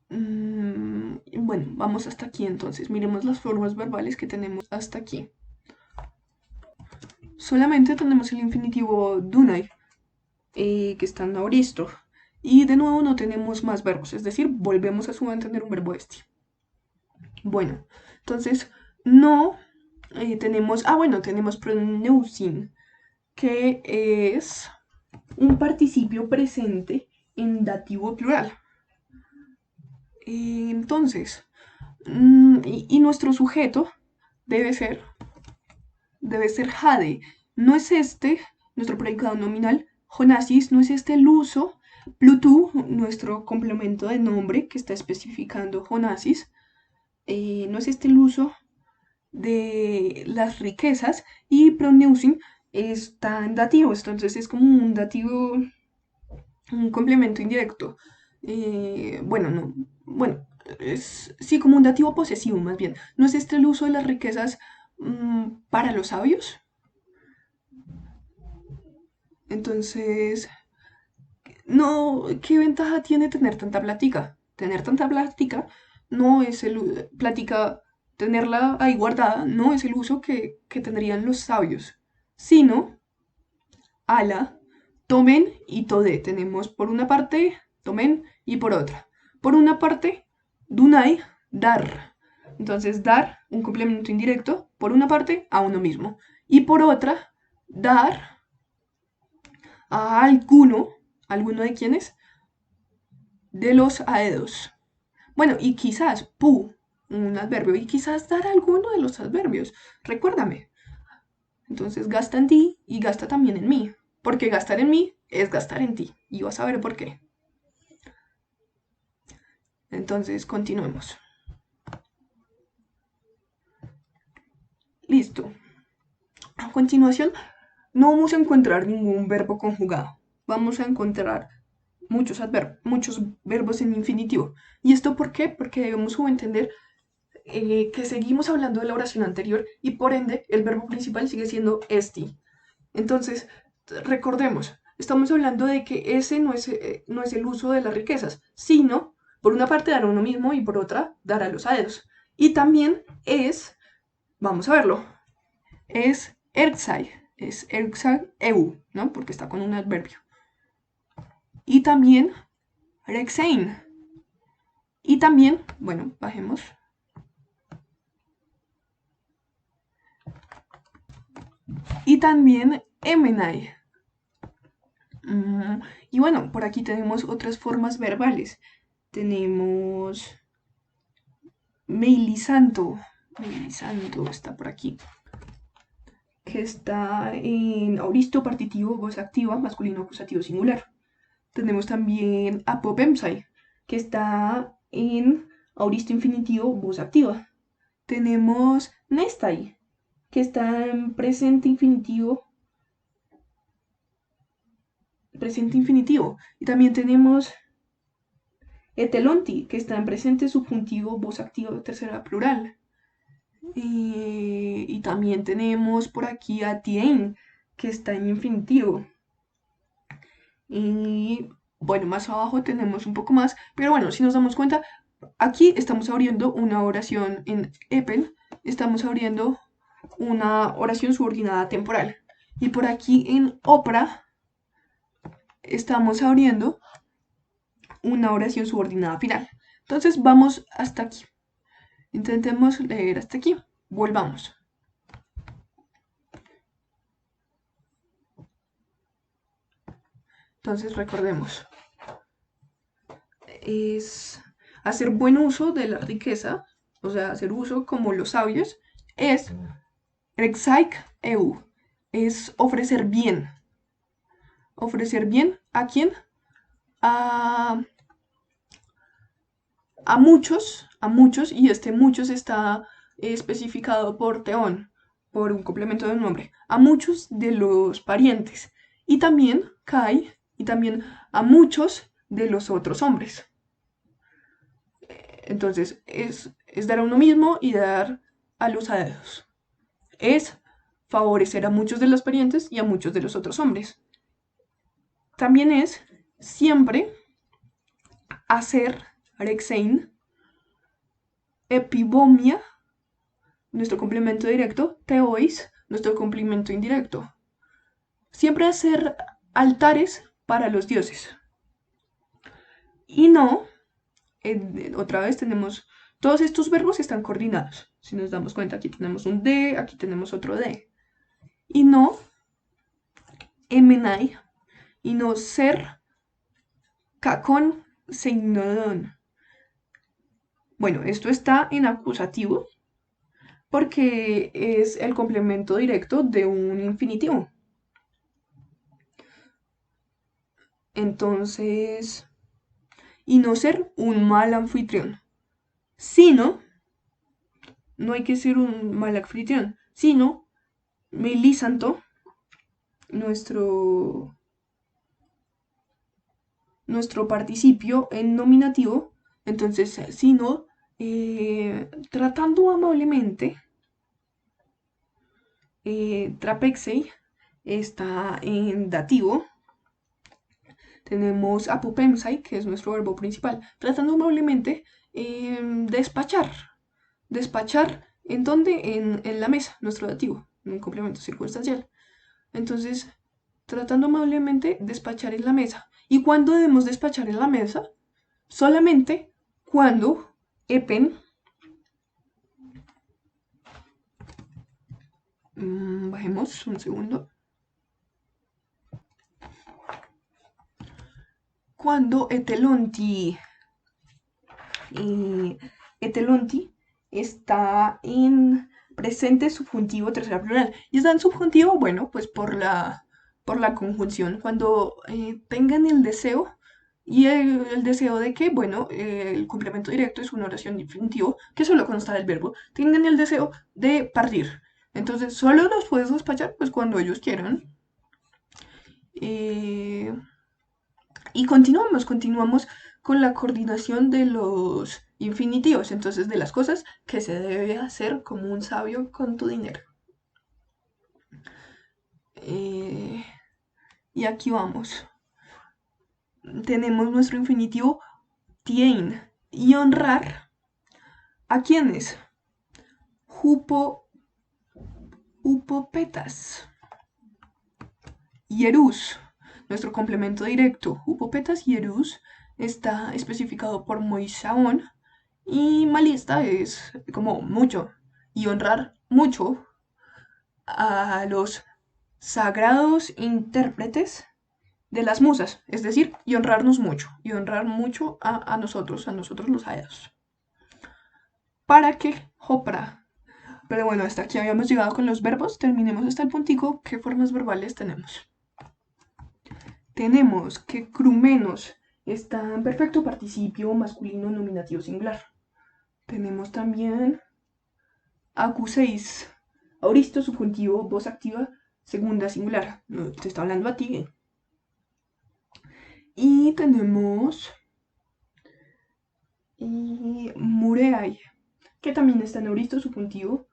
Bueno, vamos hasta aquí entonces. Miremos las formas verbales que tenemos hasta aquí. Solamente tenemos el infinitivo dunai, que está en auristo. Y de nuevo no tenemos más verbos, es decir, volvemos a subentender un verbo este. Bueno, entonces no tenemos, bueno, tenemos pronouncing, que es un participio presente en dativo plural. Entonces, y nuestro sujeto debe ser jade. No es este, nuestro predicado nominal, Jonasis, no es este el uso, Plutu, nuestro complemento de nombre que está especificando Jonasis, no es este el uso de las riquezas y pronouncing está en dativo, entonces es como un dativo, un complemento indirecto. Bueno, no, bueno, es sí como un dativo posesivo más bien. ¿No es este el uso de las riquezas para los sabios? Entonces, no, ¿qué ventaja tiene tener tanta plática? Tener tanta plática no es plática, tenerla ahí guardada, no es el uso que tendrían los sabios, sino ala, tomen y tode. Tenemos por una parte tomen y por otra. Por una parte, dunai, dar. Entonces, dar, un complemento indirecto, por una parte, a uno mismo. Y por otra, dar a alguno de quienes, de los aedos. Bueno, y quizás, un adverbio, y quizás dar a alguno de los adverbios. Recuérdame. Entonces gasta en ti y gasta también en mí. Porque gastar en mí es gastar en ti. Y vas a ver por qué. Entonces, continuemos. Listo. A continuación, no vamos a encontrar ningún verbo conjugado. Vamos a encontrar muchos verbos en infinitivo. ¿Y esto por qué? Porque debemos entender que seguimos hablando de la oración anterior y por ende el verbo principal sigue siendo esti. Entonces, recordemos, estamos hablando de que ese no es el uso de las riquezas, sino, por una parte, dar a uno mismo y por otra, dar a los aedos. Y también vamos a verlo, es erxai eu, ¿no? Porque está con un adverbio. Y también rexein. Y también, bueno, bajemos. Y también emenai. Y bueno, por aquí tenemos otras formas verbales. Tenemos Meilisanto. Meilisanto está por aquí. Que está en auristo partitivo, voz activa, masculino acusativo singular. Tenemos también apopemsai, que está en auristo infinitivo, voz activa. Tenemos nestai, que está en presente infinitivo. Y también tenemos etelonti, que está en presente subjuntivo, voz activa, tercera plural. Y también tenemos por aquí a tien, que está en infinitivo. Y bueno, más abajo tenemos un poco más. Pero bueno, si nos damos cuenta, aquí estamos abriendo una oración en Epen. Estamos abriendo una oración subordinada temporal. Y por aquí en Opera estamos abriendo una oración subordinada final. Entonces vamos hasta aquí. Intentemos leer hasta aquí. Volvamos. Entonces recordemos. Es hacer buen uso de la riqueza, o sea, hacer uso como los sabios, es exaik eu, es ofrecer bien. ¿Ofrecer bien a quién? A, a muchos, y este muchos está especificado por teón, por un complemento de un nombre, a muchos de los parientes, y también kai, y también a muchos de los otros hombres. Entonces, es dar a uno mismo y dar a los aedos. Es favorecer a muchos de los parientes y a muchos de los otros hombres. También es siempre hacer rexein, epibomia, nuestro complemento directo, teois, nuestro complemento indirecto. Siempre hacer altares para los dioses. Y no, otra vez tenemos, todos estos verbos están coordinados. Si nos damos cuenta, aquí tenemos un D, aquí tenemos otro D. Y no, emenai, y no ser cacón seinodon. Bueno, esto está en acusativo porque es el complemento directo de un infinitivo. Entonces, y no ser un mal anfitrión, sino no hay que ser un mal anfitrión, sino Melisanto, nuestro, nuestro participio en nominativo, entonces, sino tratando amablemente, trapexei está en dativo. Tenemos apopemsai, que es nuestro verbo principal, tratando amablemente, despachar. Despachar, ¿en dónde? En la mesa, nuestro dativo, un complemento circunstancial. Entonces, tratando amablemente, despachar en la mesa. ¿Y cuándo debemos despachar en la mesa? Solamente cuando epen, bajemos un segundo, cuando etelonti, etelonti está en presente subjuntivo tercera plural. Y está en subjuntivo, bueno, pues por la conjunción. Cuando tengan el deseo, y el deseo de que, bueno, el complemento directo es una oración infinitivo que solo consta del verbo, tengan el deseo de partir. Entonces, solo los puedes despachar pues cuando ellos quieran. Eh, y continuamos con la coordinación de los infinitivos, entonces de las cosas que se debe hacer como un sabio con tu dinero. Y aquí vamos. Tenemos nuestro infinitivo tien y honrar. ¿A quiénes? Hupopetas. Hierús, nuestro complemento directo, Hupopetas hierús, está especificado por Moishaón y malista es como mucho y honrar mucho a los sagrados intérpretes de las musas, es decir, y honrarnos mucho, y honrar mucho a nosotros los hados. ¿Para qué? Jopra. Pero bueno, hasta aquí habíamos llegado con los verbos, terminemos hasta el puntico, ¿qué formas verbales tenemos? Tenemos que crumenos está en perfecto participio masculino nominativo singular. Tenemos también acuséis, auristo subjuntivo, voz activa, segunda singular. No, te está hablando a ti. Y tenemos mureai, que también está en auristo subjuntivo,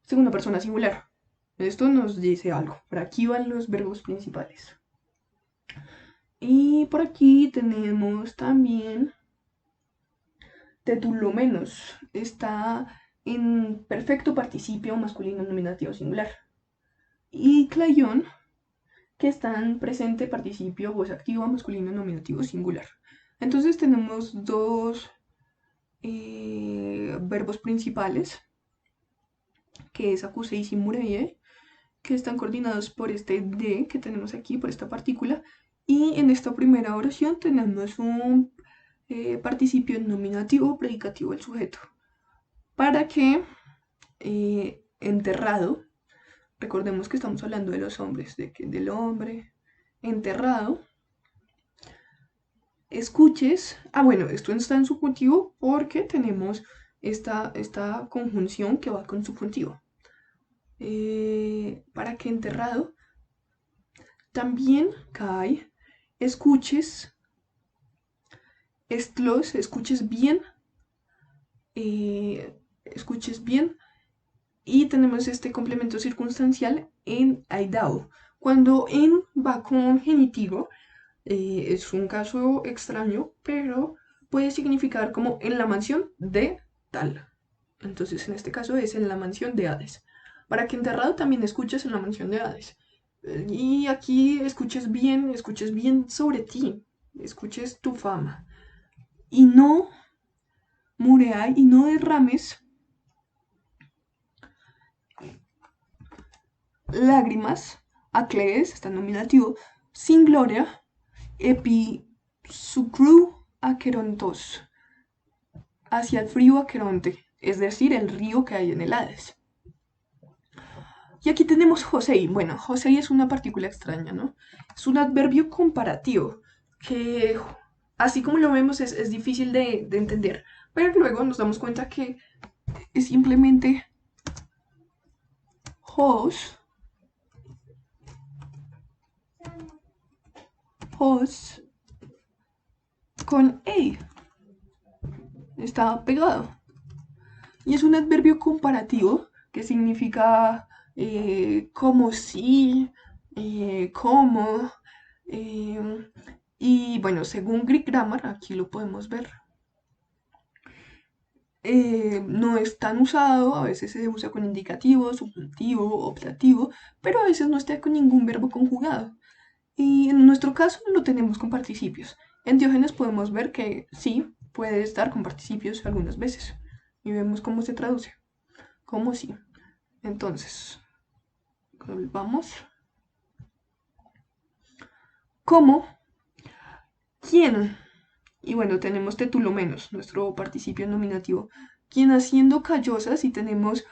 segunda persona singular. Esto nos dice algo. Por aquí van los verbos principales. Y por aquí tenemos también tetulomenos. Está en perfecto participio masculino nominativo singular. Y clayón, que está en presente participio voz activa masculino nominativo singular. Entonces tenemos dos verbos principales, que es acuséis y mureye, que están coordinados por este de que tenemos aquí, por esta partícula. Y en esta primera oración tenemos un participio nominativo predicativo del sujeto. Para que enterrado, recordemos que estamos hablando de los hombres, del hombre enterrado, escuches, bueno, esto está en subjuntivo porque tenemos esta conjunción que va con subjuntivo. Para que enterrado también cae, escuches, escuches bien, escuches bien, y tenemos este complemento circunstancial en aidao. Cuando en va con genitivo, es un caso extraño, pero puede significar como en la mansión de tal. Entonces, en este caso es en la mansión de Hades. Para que enterrado también escuches en la mansión de Hades. Y aquí escuches bien sobre ti, escuches tu fama. Y no mureai, y no derrames lágrimas, aclees, está en nominativo, sin gloria, episucru aquerontos, hacia el frío Aqueronte, es decir, el río que hay en el Hades. Y aquí tenemos Josei. Bueno, Josei es una partícula extraña, ¿no? Es un adverbio comparativo que, así como lo vemos, es difícil de entender. Pero luego nos damos cuenta que es simplemente hos, hos con a. Está pegado. Y es un adverbio comparativo que significa como si, como. eh, y bueno, según Greek Grammar, aquí lo podemos ver, no es tan usado, a veces se usa con indicativo, subjuntivo, optativo, pero a veces no está con ningún verbo conjugado. Y en nuestro caso lo tenemos con participios. En Diógenes podemos ver que sí, puede estar con participios algunas veces. Y vemos cómo se traduce. Como sí. Entonces, vamos. ¿Cómo? ¿Quién? Y bueno, tenemos tetulo menos, nuestro participio nominativo. Quien haciendo callosas, y tenemos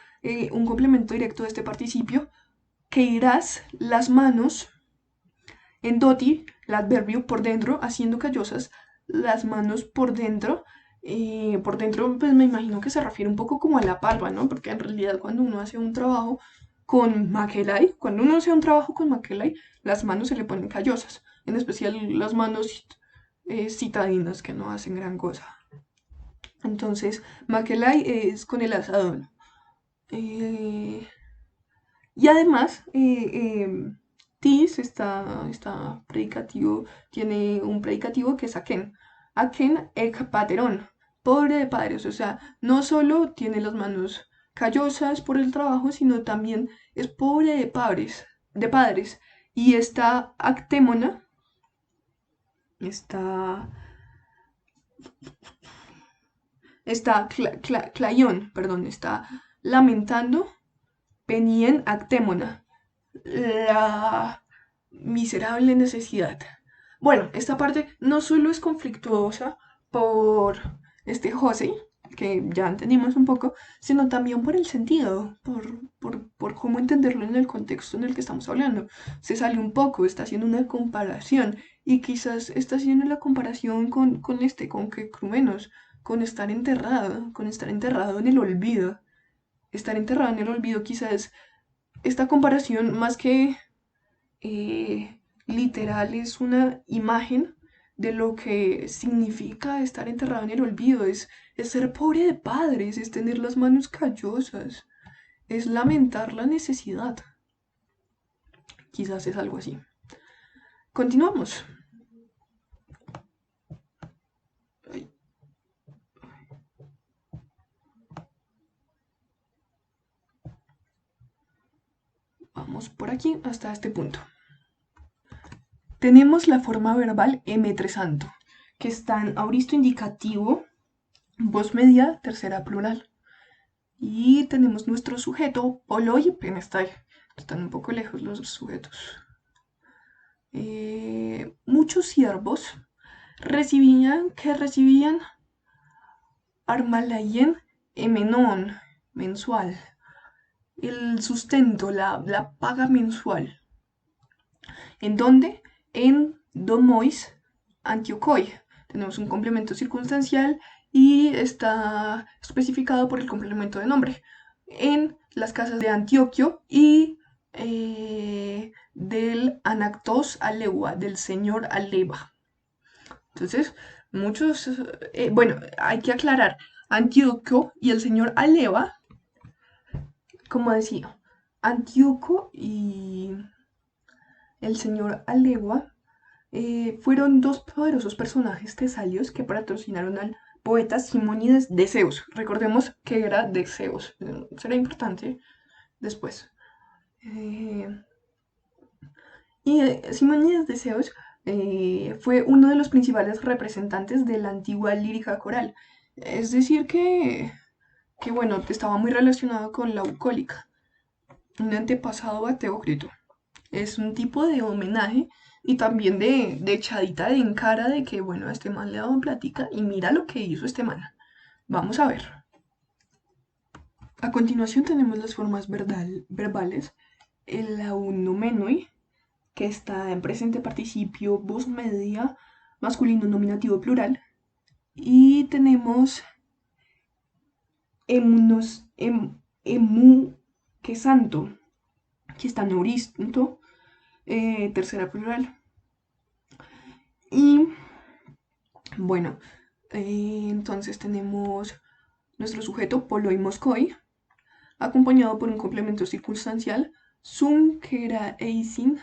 un complemento directo de este participio, que irás las manos en doti, el adverbio por dentro, haciendo callosas, las manos por dentro. Por dentro, pues me imagino que se refiere un poco como a la palma, ¿no? Porque en realidad cuando uno hace un trabajo con maquelay, cuando uno hace un trabajo con maquelay, las manos se le ponen callosas, en especial las manos citadinas que no hacen gran cosa. Entonces, maquelay es con el asadón. Eh, y además, tis está predicativo, tiene un predicativo que es aquen. Aquen ec paterón, pobre de padres. O sea, no solo tiene las manos callosas por el trabajo, sino también es pobre de padres. Y está actémona, está, clayón, perdón, está lamentando, penien actémona. La miserable necesidad. Bueno, esta parte no solo es conflictuosa por este José, que ya entendimos un poco, sino también por el sentido, por cómo entenderlo en el contexto en el que estamos hablando. Se sale un poco, está haciendo una comparación y quizás está haciendo la comparación con que Crumenos, con estar enterrado en el olvido. Estar enterrado en el olvido quizás esta comparación más que literal es una imagen de lo que significa estar enterrado en el olvido, es ser pobre de padres, es tener las manos callosas, es lamentar la necesidad. Quizás es algo así. Continuamos. Vamos por aquí hasta este punto. Tenemos la forma verbal M3santo, que está en auristo indicativo, voz media, tercera plural. Y tenemos nuestro sujeto, polo y penestay. Están un poco lejos los sujetos. Muchos siervos recibían armalayen emenon, mensual. El sustento, la paga mensual. ¿En dónde? En domois Antioquoi. Tenemos un complemento circunstancial y está especificado por el complemento de nombre. En las casas de Antioquio y del Anactos Alewa, del señor Aleva. Entonces, muchos, bueno, hay que aclarar, Antioquio y el señor Aleva, como decía, Antioco y el señor Alewa fueron dos poderosos personajes tesalios que patrocinaron al poeta Simónides de Zeus. Recordemos que era de Zeus, será importante después. Eh, y Simónides de Zeus fue uno de los principales representantes de la antigua lírica coral. Es decir, que bueno, estaba muy relacionado con la bucólica, un antepasado a Teócrito. Es un tipo de homenaje y también de echadita de en cara de que, bueno, a este man le daban plática y mira lo que hizo este man. Vamos a ver. A continuación tenemos las formas verbales. El aunomenoi, que está en presente participio, voz media, masculino nominativo plural. Y tenemos emunos, emu, que santo, que está neuristo, tercera plural. Y bueno, entonces tenemos nuestro sujeto poloi moscoi, acompañado por un complemento circunstancial, sum, que era eisin,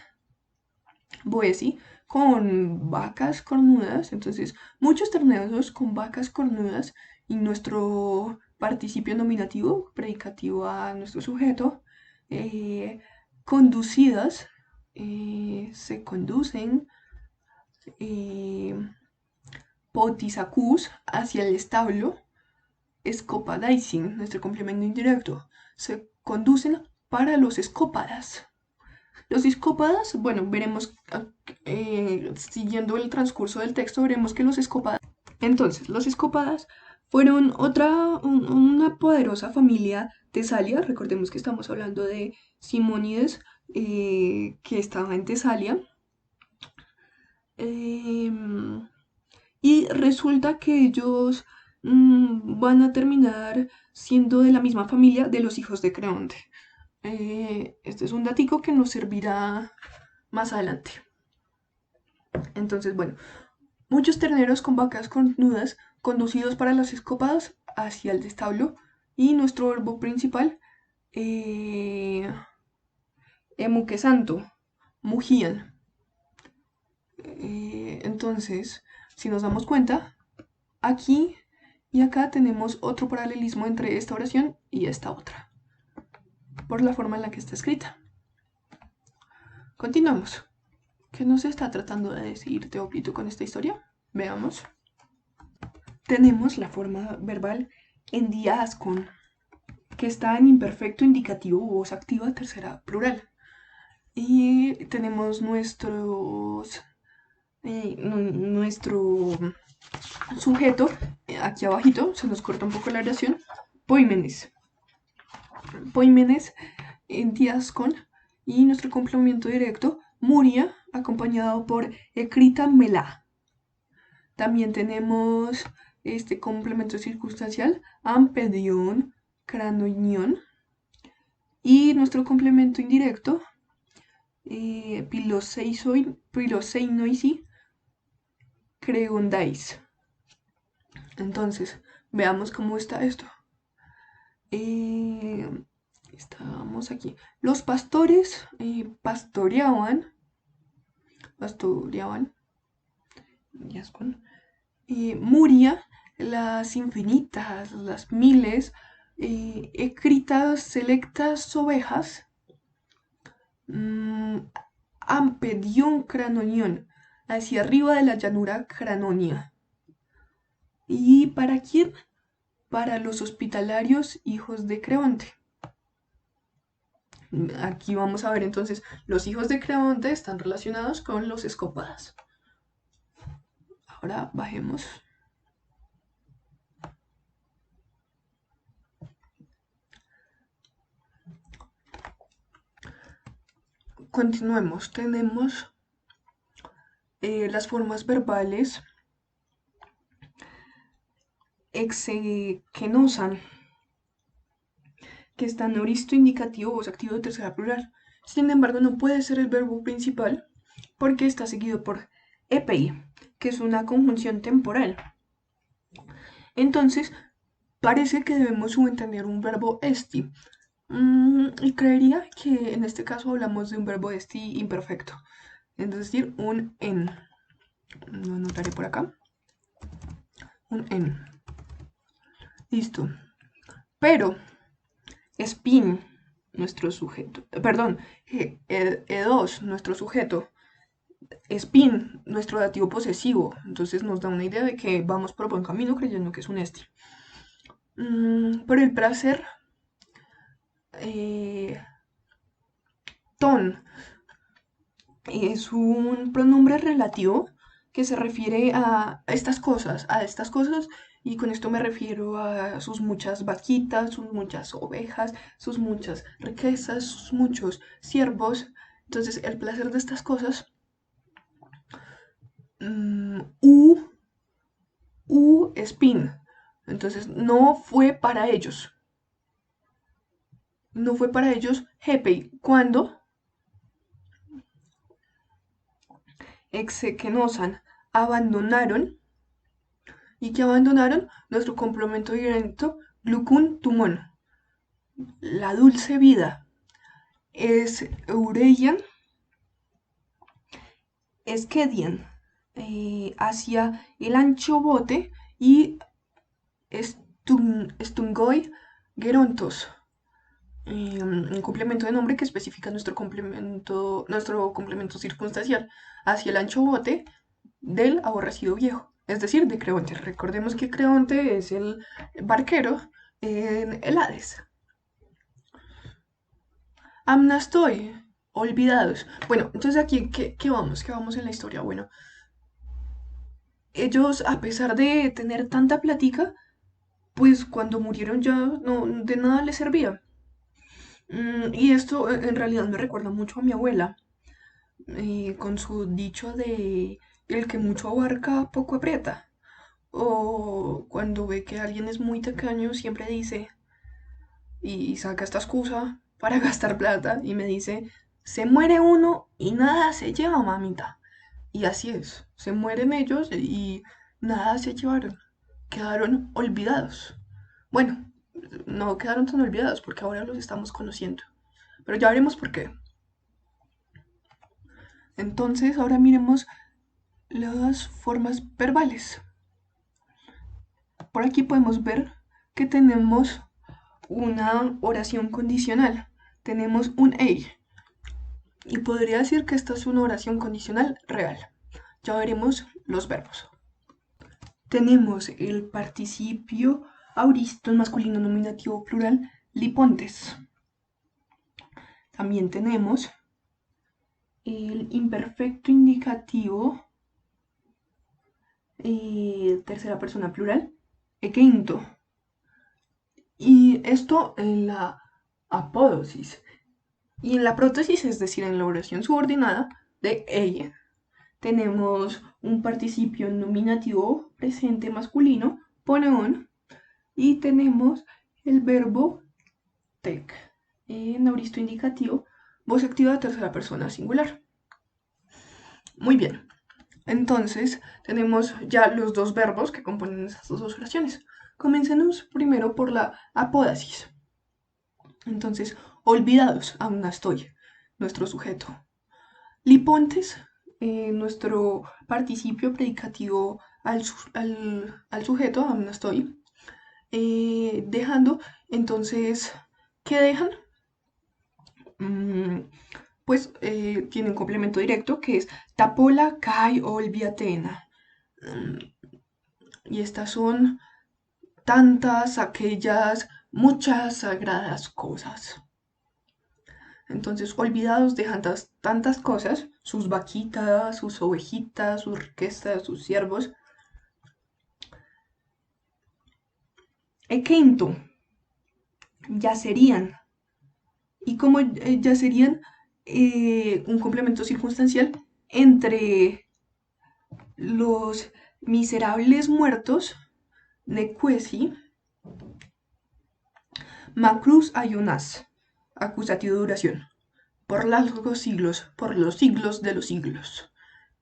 boesi, con vacas cornudas. Entonces, muchos terneros con vacas cornudas y nuestro participio nominativo, predicativo a nuestro sujeto, eh, conducidas, se conducen, eh, potisacus, hacia el establo, escopadaising, nuestro complemento indirecto, se conducen para los escópadas. Los escópadas, bueno, veremos, siguiendo el transcurso del texto, veremos que los escópadas. Entonces, los escópadas fueron una poderosa familia tesalia. Recordemos que estamos hablando de Simónides, que estaba en Tesalia. Em, y resulta que ellos van a terminar siendo de la misma familia de los hijos de Creonte. Este es un datico que nos servirá más adelante. Entonces, bueno, muchos terneros con vacas cornudas conducidos para las escopadas hacia el establo, y nuestro verbo principal, emuque santo, mugían. Entonces, si nos damos cuenta, aquí y acá tenemos otro paralelismo entre esta oración y esta otra, por la forma en la que está escrita. Continuamos. ¿Qué nos está tratando de decir Teócrito con esta historia? Veamos. Tenemos la forma verbal en diascon, que está en imperfecto, indicativo, voz activa, tercera plural. Y tenemos nuestro sujeto, aquí abajito, se nos corta un poco la oración, poimenes. Poimenes en diascon, y nuestro complemento directo, muria, acompañado por ecrita melá. También tenemos este complemento circunstancial, ampedion, cranoinion, y nuestro complemento indirecto, piloseinoisi, creondais. Entonces, veamos cómo está esto. Estamos aquí. Los pastores pastoreaban, muria, las infinitas, las miles, escritas, selectas ovejas, ampedión cranonión, hacia arriba de la llanura cranonia. ¿Y para quién? Para los hospitalarios hijos de Creonte. Aquí vamos a ver entonces, los hijos de Creonte están relacionados con los escópadas. Ahora bajemos. Continuemos. Tenemos las formas verbales exegenosan, que está en auristo, indicativo, voz activo de tercera plural. Sin embargo, no puede ser el verbo principal porque está seguido por epei, que es una conjunción temporal. Entonces, parece que debemos subentender un verbo esti. Y creería que en este caso hablamos de un verbo esti imperfecto, es decir, un en. Lo anotaré por acá. Un en. Listo. Pero spin, nuestro sujeto, perdón, E2, nuestro sujeto, spin, nuestro dativo posesivo. Entonces nos da una idea de que vamos por buen camino creyendo que es un esti. Por el placer, ton es un pronombre relativo que se refiere a estas cosas, y con esto me refiero a sus muchas vaquitas, sus muchas ovejas, sus muchas riquezas, sus muchos siervos. Entonces, el placer de estas cosas, u spin, Entonces, no fue para ellos. No fue para ellos Hepei. Cuando Exekenosan abandonaron y que abandonaron nuestro complemento directo Glukun Tumon. La dulce vida es Eureian Skedian hacia el ancho bote y Stungoy Gerontos. Un complemento de nombre que especifica nuestro complemento circunstancial hacia el ancho bote del aborrecido viejo, es decir, de Creonte. Recordemos que Creonte es el barquero en el Hades. Amnastoy, olvidados. Bueno, entonces aquí, ¿qué vamos? ¿Qué vamos en la historia? Bueno, ellos, a pesar de tener tanta platica, pues cuando murieron ya no, de nada les servía. Y esto en realidad me recuerda mucho a mi abuela, con su dicho de el que mucho abarca, poco aprieta. O cuando ve que alguien es muy tacaño, siempre dice, y saca esta excusa para gastar plata, y me dice, se muere uno y nada se lleva, mamita. Y así es, se mueren ellos y nada se llevaron, quedaron olvidados. Bueno, no quedaron tan olvidados porque ahora los estamos conociendo, pero ya veremos por qué. Entonces, ahora miremos las formas verbales. Por aquí podemos ver que tenemos una oración condicional. Tenemos un EI. Y podría decir que esta es una oración condicional real. Ya veremos los verbos. Tenemos el participio auristo en masculino nominativo plural lipontes. También tenemos el imperfecto indicativo tercera persona plural equeinto. Y esto en la apódosis. Y en la prótesis, es decir, en la oración subordinada de ella, tenemos un participio nominativo presente masculino, poneon, y tenemos el verbo tec en auristo indicativo, voz activa de tercera persona singular. Muy bien, entonces tenemos ya los dos verbos que componen esas dos oraciones. Comencemos primero por la apódasis. Entonces, olvidados, aún no estoy, nuestro sujeto. Lipontes, nuestro participio predicativo al sujeto, aún no estoy. Dejando, entonces, ¿qué dejan? Pues tienen complemento directo que es tapola, kai, olviatena. Y estas son tantas, aquellas, muchas sagradas cosas. Entonces, olvidados dejan tantas cosas, sus vaquitas, sus ovejitas, sus riquezas, sus siervos. Equinto, yacerían. Y como yacerían, un complemento circunstancial entre los miserables muertos, nequesi, macrus ayunas, acusativo de duración, por largos siglos, por los siglos de los siglos.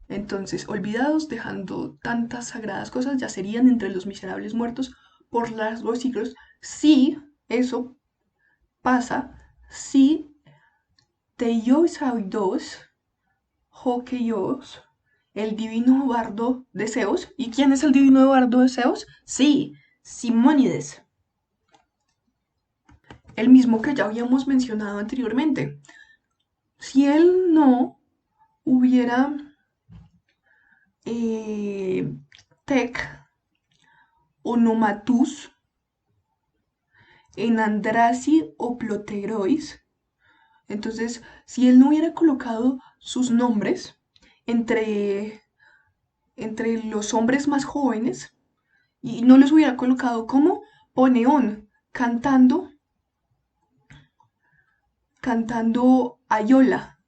Entonces, olvidados, dejando tantas sagradas cosas, ya serían entre los miserables muertos por largos siglos. Si eso pasa, si teiois audos, joqueios, el divino bardo de Zeus. ¿Y quién es el divino bardo de Zeus? Sí, Simónides, el mismo que ya habíamos mencionado anteriormente. Si él no hubiera tec onomatus en Andrasi o Ploterois, entonces si él no hubiera colocado sus nombres entre, entre los hombres más jóvenes y no los hubiera colocado como Poneón cantando Ayola,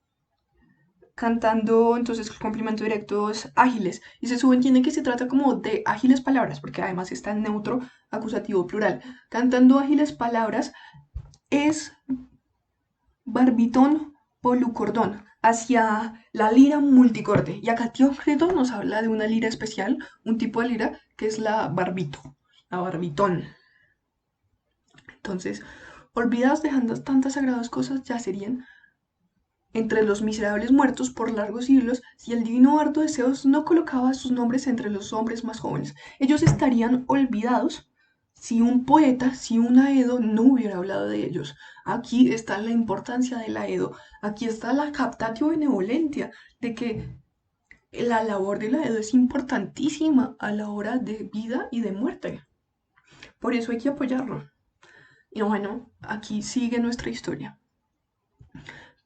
cantando, entonces el complemento directo es ágiles. Y se subentiende que se trata como de ágiles palabras, porque además está en neutro, acusativo, plural. Cantando ágiles palabras es barbitón polucordón hacia la lira multicorde. Y acá Teócrito nos habla de una lira especial, un tipo de lira que es la barbito, la barbitón. Entonces, olvidadas dejando tantas sagradas cosas ya serían entre los miserables muertos por largos siglos si el divino Bardo de Zeus no colocaba sus nombres entre los hombres más jóvenes. Ellos estarían olvidados si un poeta, si un Aedo no hubiera hablado de ellos. Aquí está la importancia del Aedo, aquí está la captatio benevolentia, de que la labor del Aedo es importantísima a la hora de vida y de muerte. Por eso hay que apoyarlo. Y bueno, aquí sigue nuestra historia.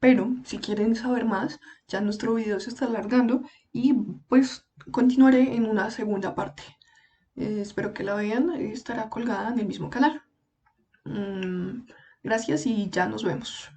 Pero si quieren saber más, ya nuestro video se está alargando y pues continuaré en una segunda parte. Espero que la vean, estará colgada en el mismo canal. Mm, gracias y ya nos vemos.